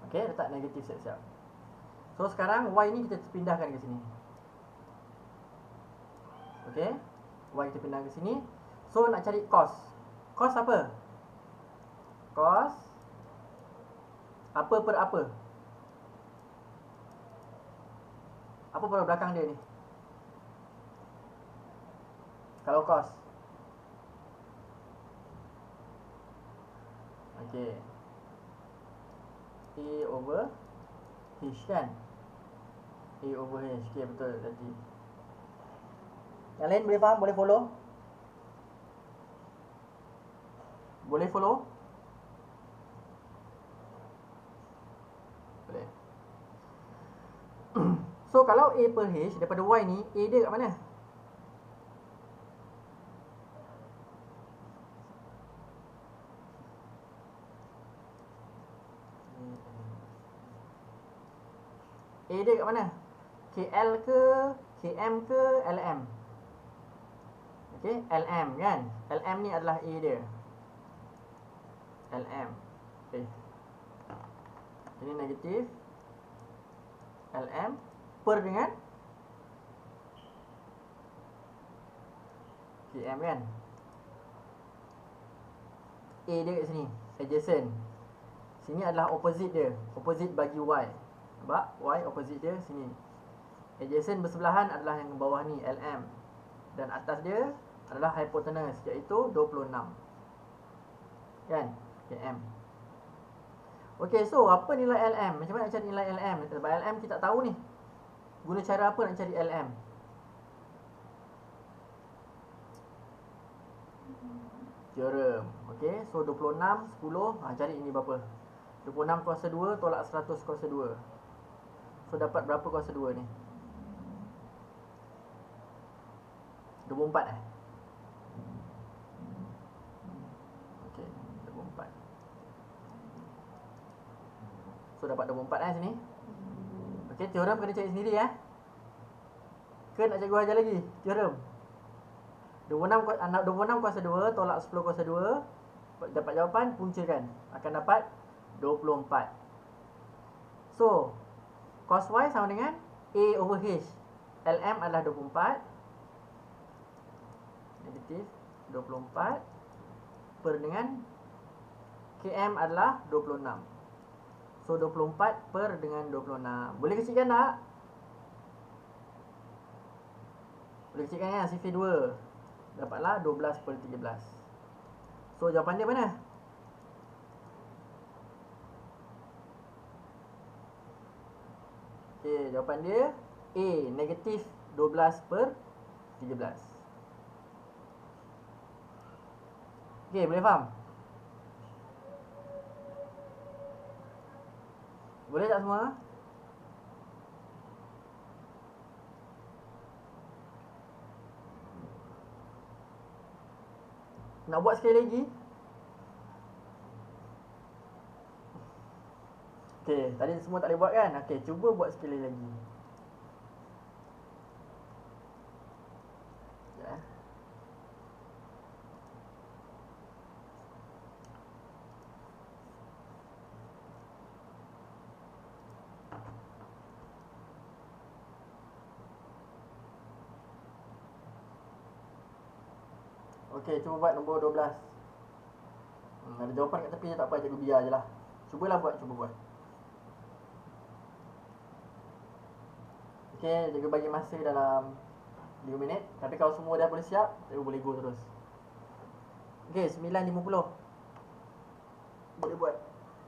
Okey, letak negatif siap-siap. So sekarang Y ni kita pindahkan ke sini. Okey, Y kita pindah ke sini. So nak cari cos. Cos apa? Cos apa per apa? Apa pada belakang dia ni? Kalau cos. Okey. A over H kan? A over H. Okey, betul tadi. Yang lain boleh faham? Boleh follow? Boleh follow? Boleh. So kalau A per H daripada Y ni, A dia kat mana? A dia kat mana? KL ke, KM ke, LM? Okey, LM kan? LM ni adalah A dia. LM. Okey. Ini negatif. LM per dengan KM kan? A dia kat sini, adjacent. Sini adalah opposite dia, opposite bagi Y. Nampak? Y opposite dia sini. Adjacent bersebelahan adalah yang bawah ni, LM. Dan atas dia adalah hypotenuse, iaitu 26. Kan? KM. Okey, so apa nilai LM? Macam mana nak cari nilai LM? Sebab LM kita tak tahu ni. Guna cara apa nak cari LM? Theorem. Okey, so 26, 10, cari ini berapa? 26 kuasa 2 tolak 100 kuasa 2. So dapat berapa kuasa 2 ni? 24 Okey, 24. So dapat 24 sini. Okey, teorem kena cari sendiri Ke nak cikgu ajar lagi? Teorem 26 kuasa 2 tolak 10 kuasa 2. Dapat jawapan, puncakan. Akan dapat 24. So cos Y sama dengan A over H. LM adalah 24. Negatif 24 per dengan KM adalah 26. So 24 per dengan 26. Boleh kecilkan tak? Boleh kecilkan sifir 2. Dapatlah 12 per 13. So jawapan dia mana? Okey, jawapan dia A, negatif 12 per 13. Okey, boleh faham? Boleh tak semua? Nak buat sekali lagi? Okay, tadi semua tak boleh buat kan? Okay, cuba buat sekali lagi. Ya. Okay, cuba buat nombor 12. Ada jawapan kat tepi je, tak apa, cikgu biar je lah. Cubalah buat, cuba buat. Okay, cikgu bagi masa dalam 5 minit. Tapi kalau semua dah boleh siap, cikgu boleh go terus. Okay, 9.50. Boleh buat.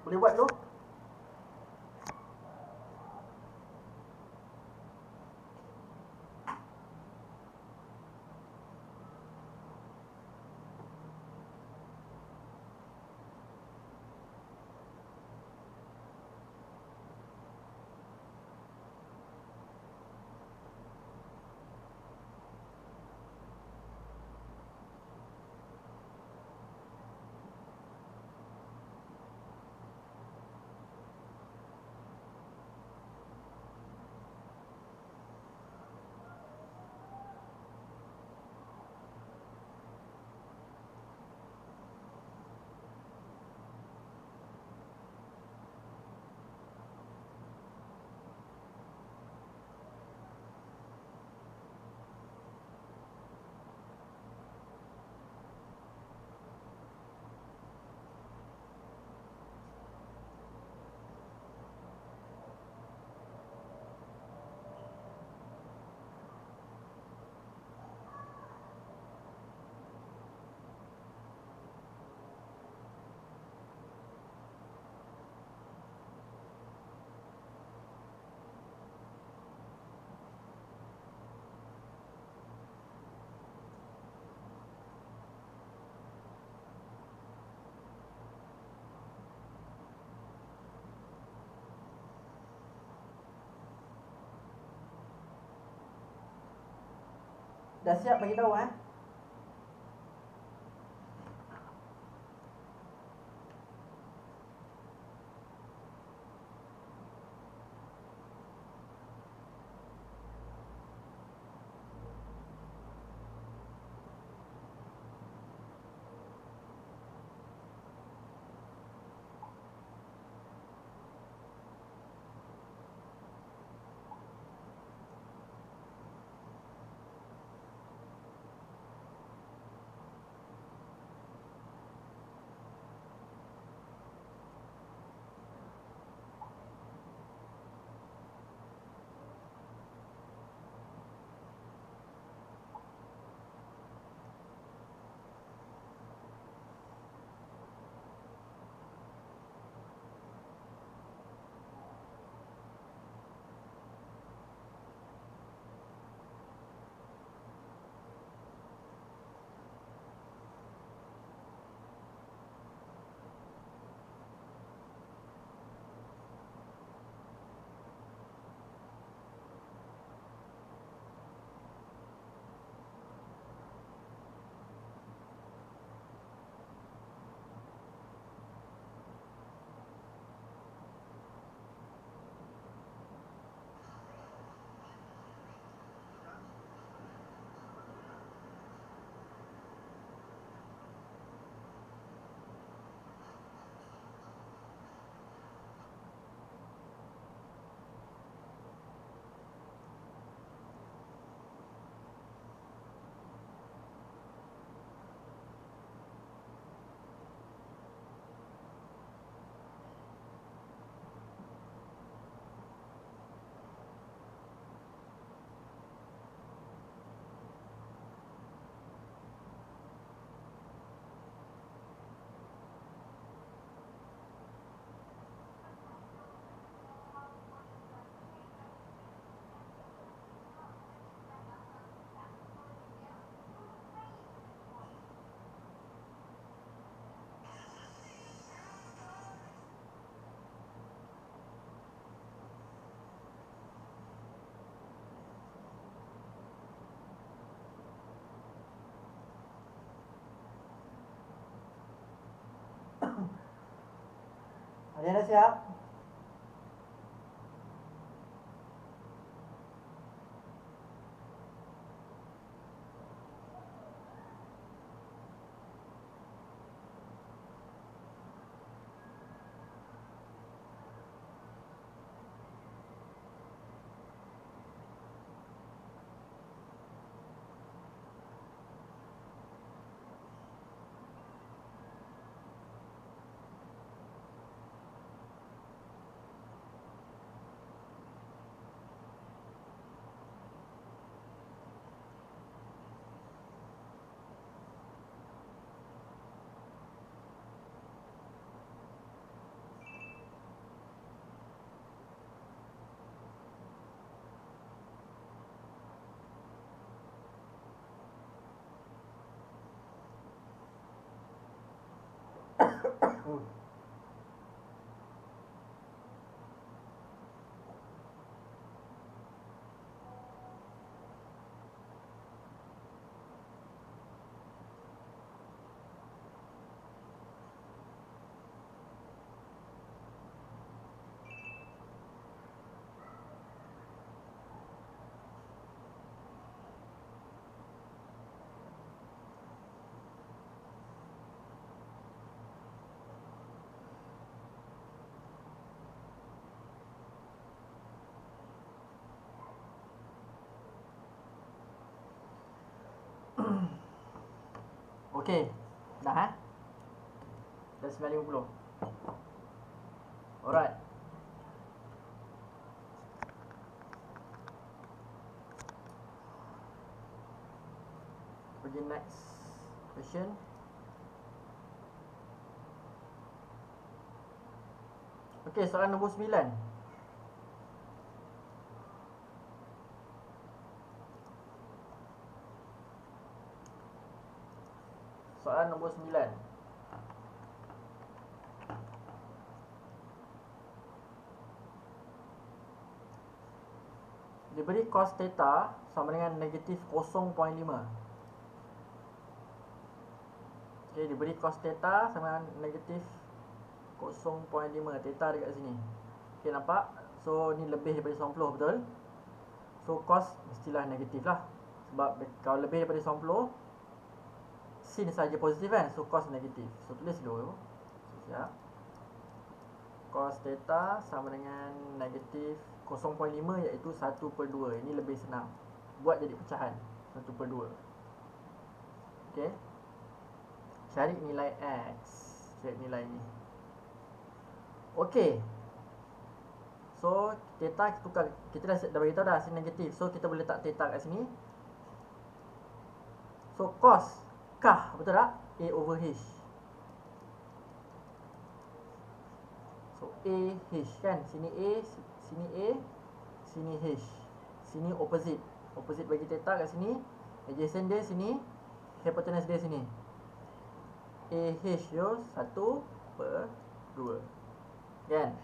Boleh buat dulu. Dah siap bagi tahu eh? Kalian dah siap? Okey. Dah Dah 9.50. Alright. Pergi next question. Okey, soalan nombor 9. Soalan nombor 9. Diberi cos theta sama dengan negatif 0.5. Okey, diberi cos theta sama dengan negatif 0.5. Theta dekat sini. Okey, nampak? So, ni lebih daripada 90, betul? So, cos mestilah negatif lah. Sebab kalau lebih daripada 90, sin saja positif kan? So, cos negatif. So, tulis dulu. So, siap. Cos theta sama dengan negatif 0.5 iaitu 1/2. Ini lebih senang. Buat jadi pecahan 1/2. Okey. Cari nilai X. Cari nilai ni. Okey. So, theta kita tukar. Kita dah beritahu dah sin negatif. So, kita boleh letak theta kat sini. So, cos kah, betul tak? A over H. So, A, H kan? Sini A, sini A, sini H. Sini opposite. Opposite bagi theta kat sini. Adjacent dia sini. Hypotenuse dia sini. A, H yo 1/2. Kan?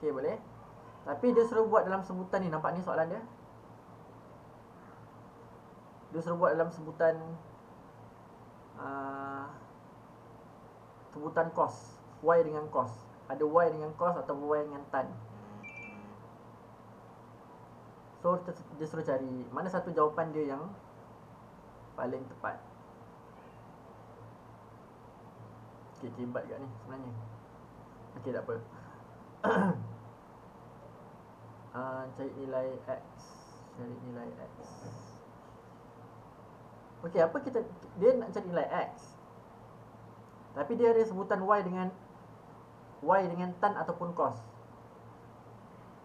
Okey, boleh. Tapi dia suruh buat dalam sebutan ni. Nampak ni soalan dia? Dia suruh buat dalam sebutan sebutan cos. Y dengan cos. Ada Y dengan cos atau Y dengan tan. So, dia suruh cari mana satu jawapan dia yang paling tepat. Okey, kebat kat ni sebenarnya. Okey, tak apa. Cari nilai X. Cari nilai X. Okey, apa dia nak cari nilai X. Tapi dia ada sebutan Y dengan tan ataupun cos.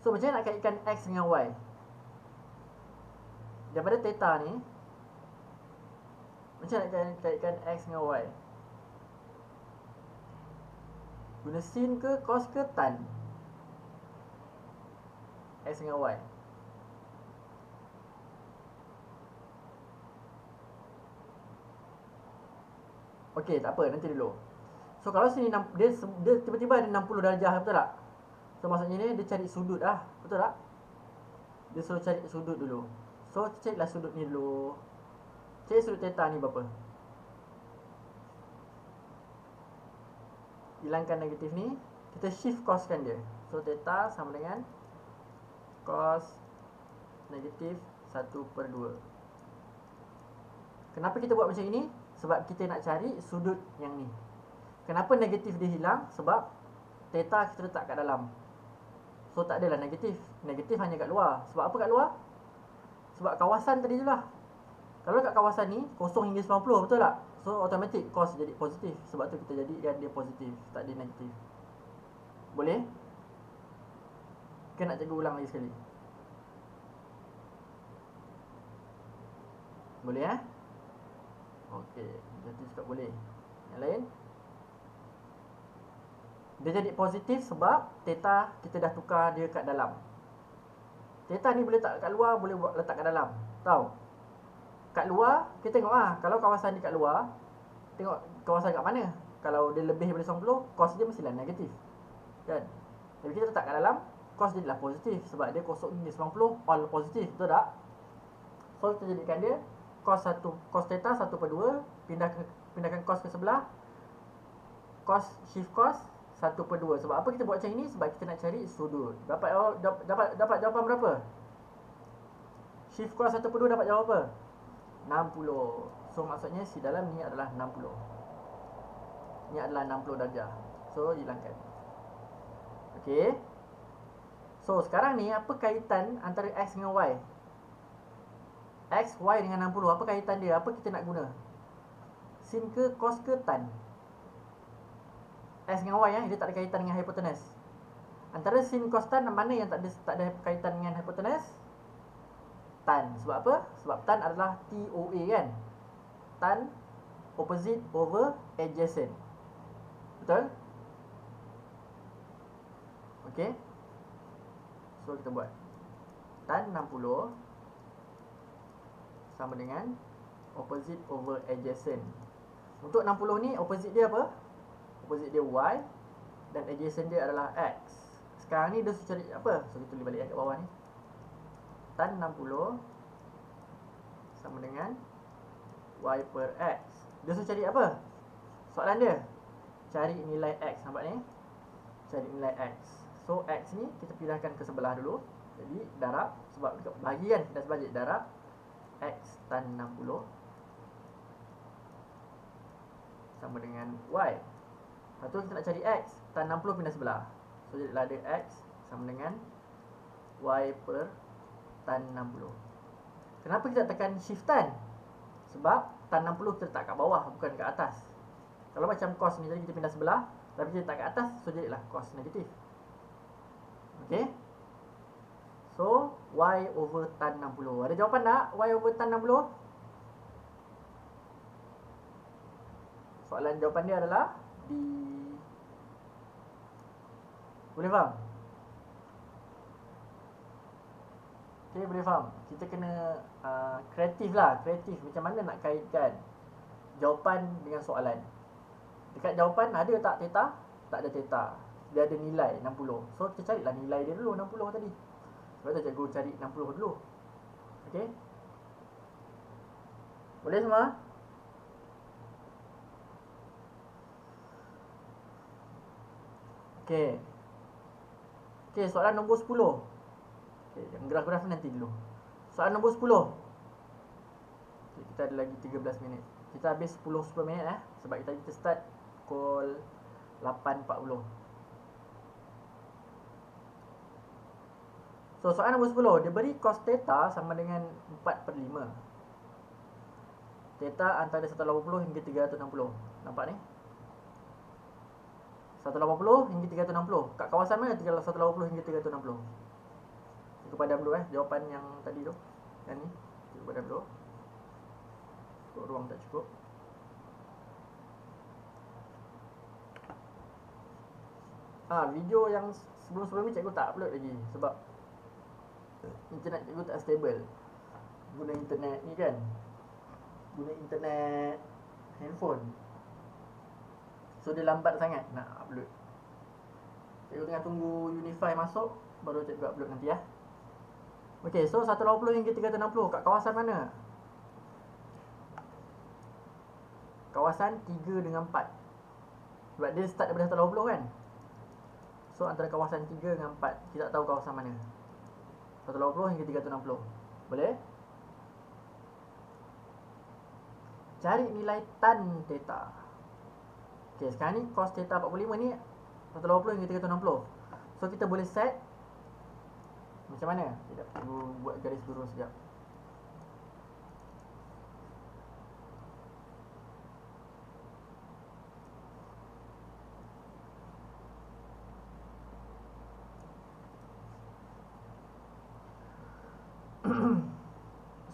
So, macam mana nak kaitkan X dengan Y? Daripada theta ni, macam mana nak kaitkan X dengan Y? Guna sin ke, cos ke, tan? X dengan Y. Okey, tak apa, nanti dulu. So, kalau sini dia tiba-tiba ada 60 darjah, betul tak? So, maksudnya ni dia cari sudut lah, betul tak? Dia suruh cari sudut dulu. So, carilah sudut ni dulu. Cari sudut theta ni berapa? hilangkan negatif ni, kita shift coskan dia. So theta sama dengan cos negatif 1/2. Kenapa kita buat macam ini? Sebab kita nak cari sudut yang ni. Kenapa negatif dia hilang? Sebab theta kita letak kat dalam. So tak adalah negatif. Negatif hanya kat luar. Sebab apa kat luar? Sebab kawasan tadi tu lah. Kalau kat kawasan ni 0 hingga 90, betul tak? So automatic cos jadi positif. Sebab tu kita jadikan dia positif, tak dia negatif. Boleh? Ke nak cikgu ulang lagi sekali? Boleh Okey, jadi cakap boleh. Yang lain? Dia jadi positif sebab theta kita dah tukar dia kat dalam. Theta ni boleh letak kat luar, boleh letak kat dalam. Tahu? Kat luar, kita tengok kalau kawasan ni kat luar, tengok kawasan kat mana. Kalau dia lebih daripada 90, cos dia mestilah negatif. Kan? Tapi kita letak kat dalam, cos dia adalah positif sebab dia 0 hingga 90 all positif, betul tak? So kita jadikan dia cos theta 1/2, pindahkan cos ke sebelah. Cos shift cos 1/2. Sebab apa kita buat macam ini? Sebab kita nak cari sudut. Dapat jawapan berapa? Shift cos 1/2 dapat jawab apa? 60. So maksudnya si dalam ni adalah 60. Ni adalah 60 darjah. So hilangkan. Okey. So sekarang ni apa kaitan antara x dengan y? X, Y dengan 60, apa kaitan dia? Apa kita nak guna? Sin ke, cos ke, tan? X dengan Y dia tak ada kaitan dengan hipotenus. Antara sin, cos, tan, mana yang tak ada kaitan dengan hipotenus? Tan. Sebab apa? Sebab tan adalah TOA kan? Tan opposite over adjacent. Betul? Okey. So kita buat tan 60 sama dengan opposite over adjacent. Untuk 60 ni opposite dia apa? Opposite dia y dan adjacent dia adalah x. Sekarang ni dia suruh cari apa? So kita tulis balik kat bawah ni. Tan 60 sama dengan y per x. Dia suruh cari apa? Soalan dia cari nilai x. Nampak ni? Cari nilai x. So x ni kita pindahkan ke sebelah dulu. Jadi darab, sebab bahagi kan, kita sebagai darab x tan 60 sama dengan y. Lepas tu kita nak cari x, tan 60 pindah sebelah. So jadilah ada x sama dengan y per tan 60. Kenapa kita tekan shift tan? Sebab tan 60 kita letak kat bawah, bukan kat atas. Kalau macam cos ni tadi kita pindah sebelah, tapi kita letak kat atas, so jadilah cos negatif. Okey. So, y over tan 60. Ada jawapan tak? Y over tan 60? Soalan jawapan dia adalah D. Boleh faham? Okay, boleh faham. Kita kena kreatif lah. Kreatif macam mana nak kaitkan jawapan dengan soalan. Dekat jawapan ada tak theta? Tak ada theta. Dia ada nilai 60. So, kita carilah nilai dia dulu 60 tadi. Sebab tu cikgu cari 60 dulu. Okey. Boleh semua? Okey. Okey, soalan nombor 10. Okey, yang graf-graf nanti dulu. Soalan nombor 10. Okay, kita ada lagi 13 minit. Kita habis 10 minit sebab kita start pukul 8.40. So soalan nombor 10, dia beri cos theta sama dengan 4/5. Theta antara 180 hingga 360. Nampak ni? 180 hingga 360. Kat kawasan mana 180 hingga 360? Cikgu padam dulu jawapan yang tadi tu. Yang ni, cikgu padam dulu. Cukup ruang tak cukup. Video yang sebelum-sebelum ni cikgu tak upload lagi sebab internet cikgu tak stable. Guna internet ni kan, guna internet handphone, so dia lambat sangat nak upload. Cikgu tengah tunggu Unify masuk, baru cikgu upload nanti Okey, so 180 hingga 360 kat kawasan mana? Kawasan 3 dengan 4. Sebab dia start daripada 180 kan. So antara kawasan 3 dengan 4, kita tak tahu kawasan mana. 180 hingga 360. Boleh? Cari nilai tan theta. Okay, sekarang ni cos theta 45 ni 180 hingga 360. So kita boleh set macam mana? Sekejap, tunggu buat garis lurus sekejap.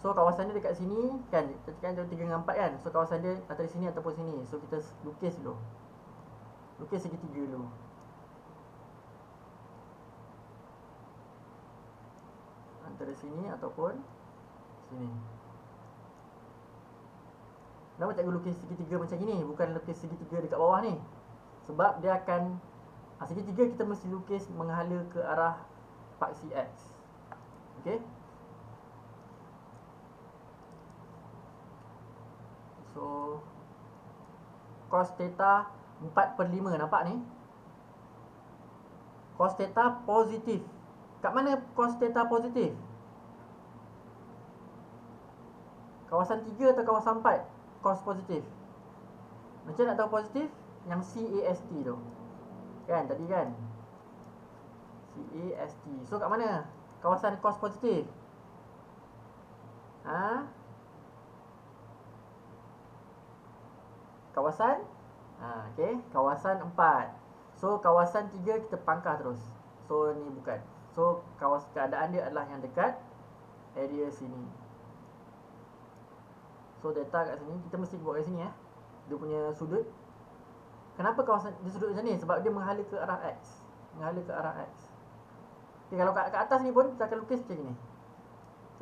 So kawasan dia dekat sini kan, kita cakap 3 dengan 4 kan. So kawasan dia antara sini ataupun sini. So kita lukis dulu. Lukis segitiga dulu. Antara sini ataupun sini. Kenapa cikgu lukis segitiga macam ni, bukan lukis segitiga dekat bawah ni? Sebab dia akan segitiga kita mesti lukis menghala ke arah paksi X. Okey? So cos theta 4/5, nampak ni? Cos theta positif. Kat mana cos theta positif? Kawasan 3 atau kawasan 4 cos positif? Macam nak tahu positif? Yang CAST tu kan, tadi kan CAST. So kat mana kawasan cos positif? Kawasan okay, kawasan 4. So kawasan 3 kita pangkah terus. So ni bukan. So keadaan dia adalah yang dekat area sini. So data kat sini kita mesti buat kat sini dia punya sudut. Kenapa kawasan dia sudut macam ni? Sebab dia menghala ke arah X. Menghala ke arah X. Okay, kalau kat atas ni pun kita akan lukis macam ni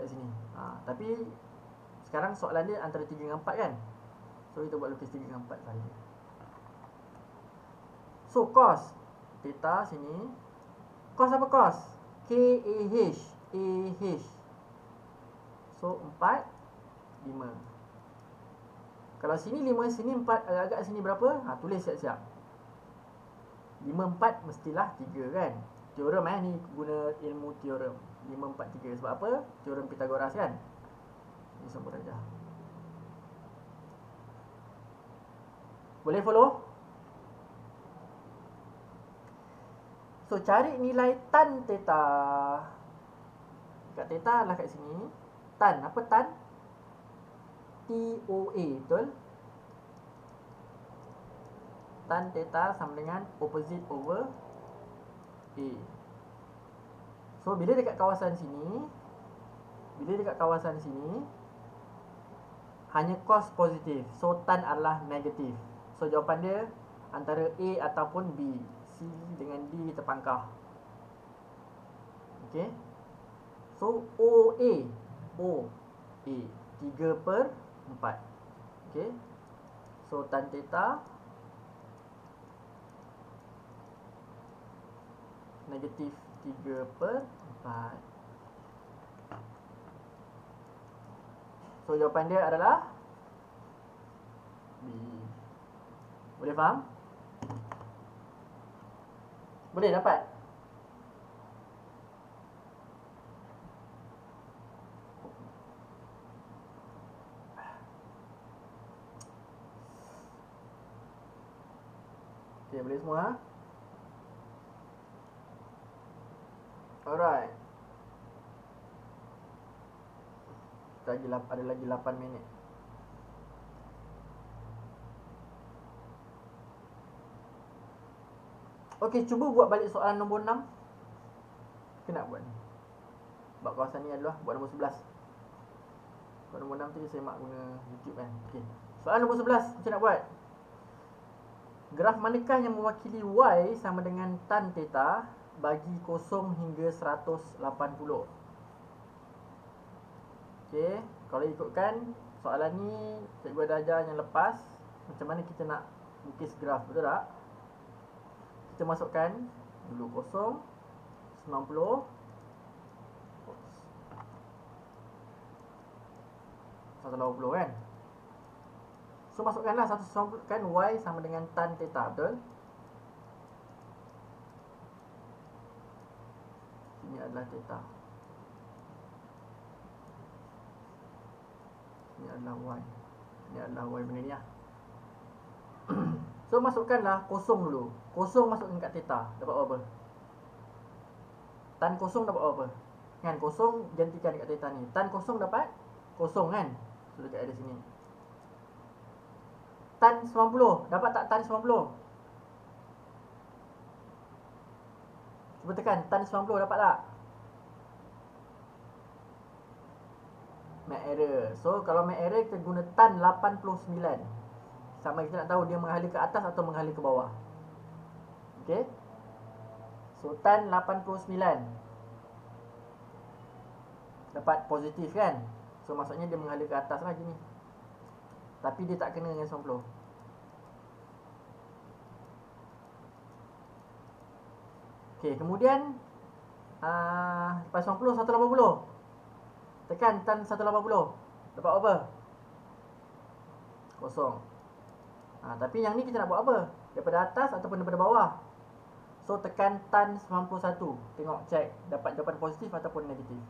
kat sini. Tapi sekarang soalan dia antara 3 dengan 4 kan. So kita buat lukis 3 dengan 4 saja. So cos theta sini. Cos apa cos? KAH. AH. So 4, 5. Kalau sini 5, sini 4, agak-agak sini berapa? Tulis siap-siap. 5, 4 mestilah 3 kan. Teorem ni guna ilmu teorem. 5, 4, 3. Sebab apa? Teorem Pythagoras kan. Ini sambung saja. Boleh follow? So cari nilai tan theta. Kat theta lah kat sini. Tan, apa tan? TOA, betul? Tan theta sama dengan opposite over A. So bila dekat kawasan sini, hanya cos positif. So tan adalah negatif. So jawapan dia antara A ataupun B. C dengan D kita pangkah. Okay. So OA 3/4. Okay. So tan theta negatif 3/4. So jawapan dia adalah B. Boleh faham? Boleh dapat? Okay, boleh semua? Alright. Ada lagi 8 minit. Okey, cuba buat balik soalan nombor 6. Kita nak buat ni. Sebab kawasan ni adalah buat nombor 11. Soalan nombor 6 tu saya mak guna YouTube kan. Okey. Soalan nombor 11 macam nak buat. Graf manakah yang mewakili Y sama dengan tan theta bagi 0 hingga 180? Okey, kalau ikutkan soalan ni cikgu ada ajar yang lepas macam mana kita nak lukis graf, betul tak? Kita masukkan dulu 0, 90, 180 kan. So masukkanlah 190 kan Y sama dengan tan theta, betul? adalah theta. Ini adalah y. Ini adalah y benda ni lah. So masukkanlah kosong dulu. Kosong masukkan kat theta. Dapat apa? Tan kosong dapat apa? Kan kosong gantikan kat theta ni. Tan kosong dapat kosong kan? So dekat ada sini. Tan 90. Dapat tak tan 90? Cuba tekan tan 90 dapat tak? Make error. So kalau make error kita guna tan 89. Sama kita nak tahu dia menghala ke atas atau menghala ke bawah. Okey. So tan 89 dapat positif kan? So maksudnya dia menghala ke atas lah gini. Tapi dia tak kena dengan 90. Okey, kemudian lepas 90, 180. Tekan tan 180. Dapat apa? Kosong. Tapi yang ni kita nak buat apa? Daripada atas ataupun daripada bawah? So tekan tan 91. Tengok check dapat jawapan positif ataupun negatif.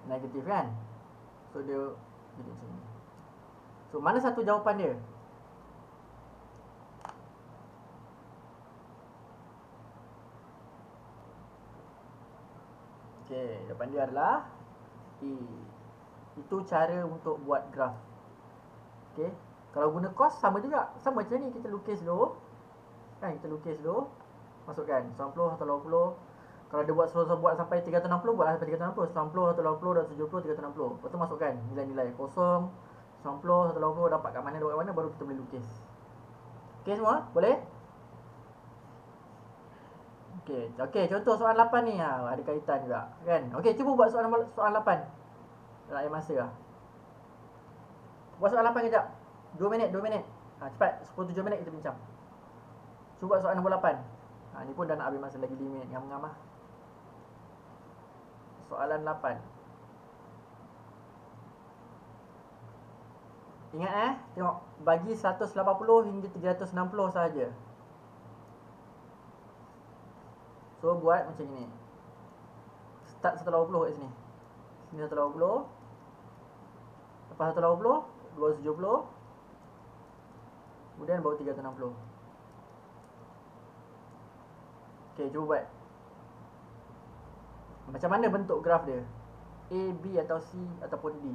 Negatif kan? So dia jadi macam ni. So mana satu jawapan dia? Okey, jawapan dia adalah E. Itu cara untuk buat graf. Okey, kalau guna cos sama juga. Sama macam ni, kita lukis dulu. Kan kita lukis dulu. Masukkan 90 atau 80. Kalau dia buat buat sampai 360, buatlah sampai 360. 90 atau 80 dan 70 360. Lepas tu masukkan nilai-nilai 0, 90 atau 80 dapat kat mana dapat kat mana baru kita boleh lukis. Okey semua? Boleh? Okey, contoh soalan 8 ni ada kaitan juga, kan? Okey, cuba buat soalan 8. Nak air masa lah. Buat soalan 8 kejap. 2 minit. Cepat, 10-7 minit kita bincang. Cuba buat soalan nombor 8. Ni pun dah nak habis masa lagi 5 minit. Ngam-ngam lah. Soalan 8. Ingat tengok bagi 180 hingga 360 sahaja. So buat macam ni. Start 180 kat sini. Sini 180. Lepas 180, 270. Kemudian baru 360. Okey, cuba buat. Macam mana bentuk graf dia? A, B atau C ataupun D?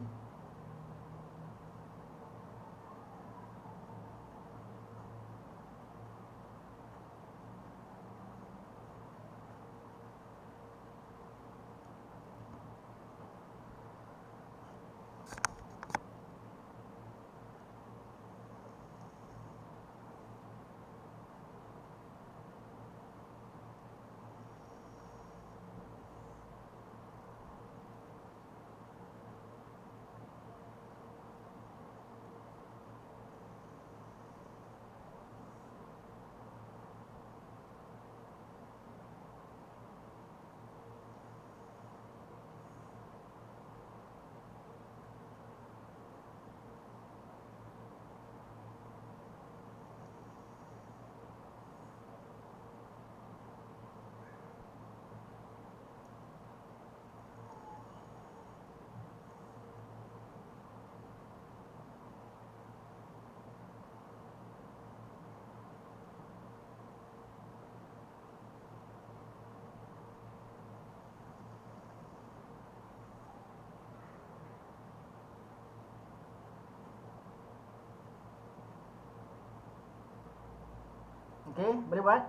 Okey, boleh buat?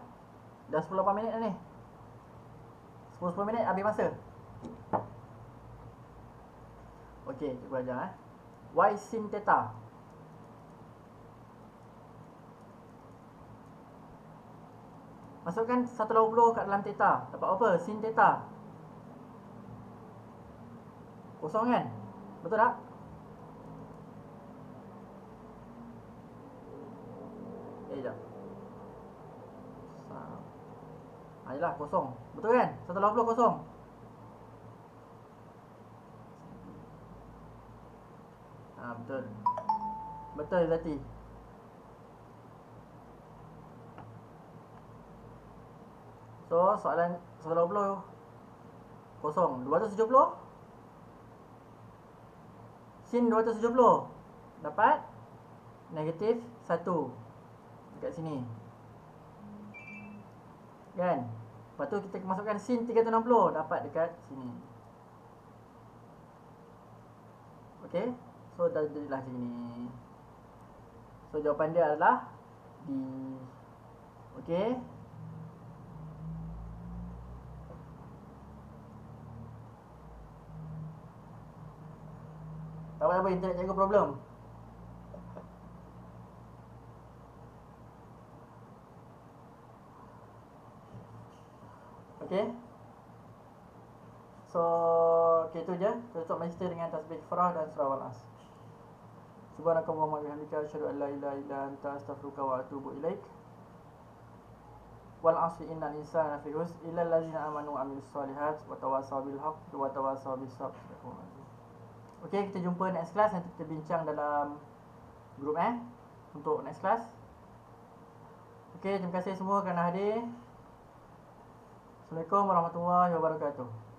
Dah 10-8 minit dah ni. 10 minit habis masa. Okey, cikgu ajar Y sin theta. Masukkan 180 kat dalam theta. Dapat apa? Sin theta. Kosong kan? Betul tak? Sekejap. Yelah, kosong. Betul kan? 180 kosong. Betul. Betul Zati. So soalan 120 kosong 270 sin 270 dapat negatif 1 dekat sini kan. Lepas tu kita masukkan sin 360 dapat dekat sini. Okey, so dah jadilah macam ni. So jawapan dia adalah D. Okey, tak apa-apa, internet cikgu problem. Okey. So, okay, itu je. Tutup magister dengan tasbih kifarah dan surah Wal Asr. Subhanakallahumma wa bihamdika asyhadu an la ilaha illa anta astaghfiruka wa atubu ilaik. Wal asri innal insana lafi khusr illa allazina amanu wa amilus solihat wa tawasaw bil haqq wa tawasaw bis sabr. Okey, kita jumpa next class. Nanti kita bincang dalam grup untuk next class. Okey, terima kasih semua kerana hadir. Assalamualaikum warahmatullahi wabarakatuh.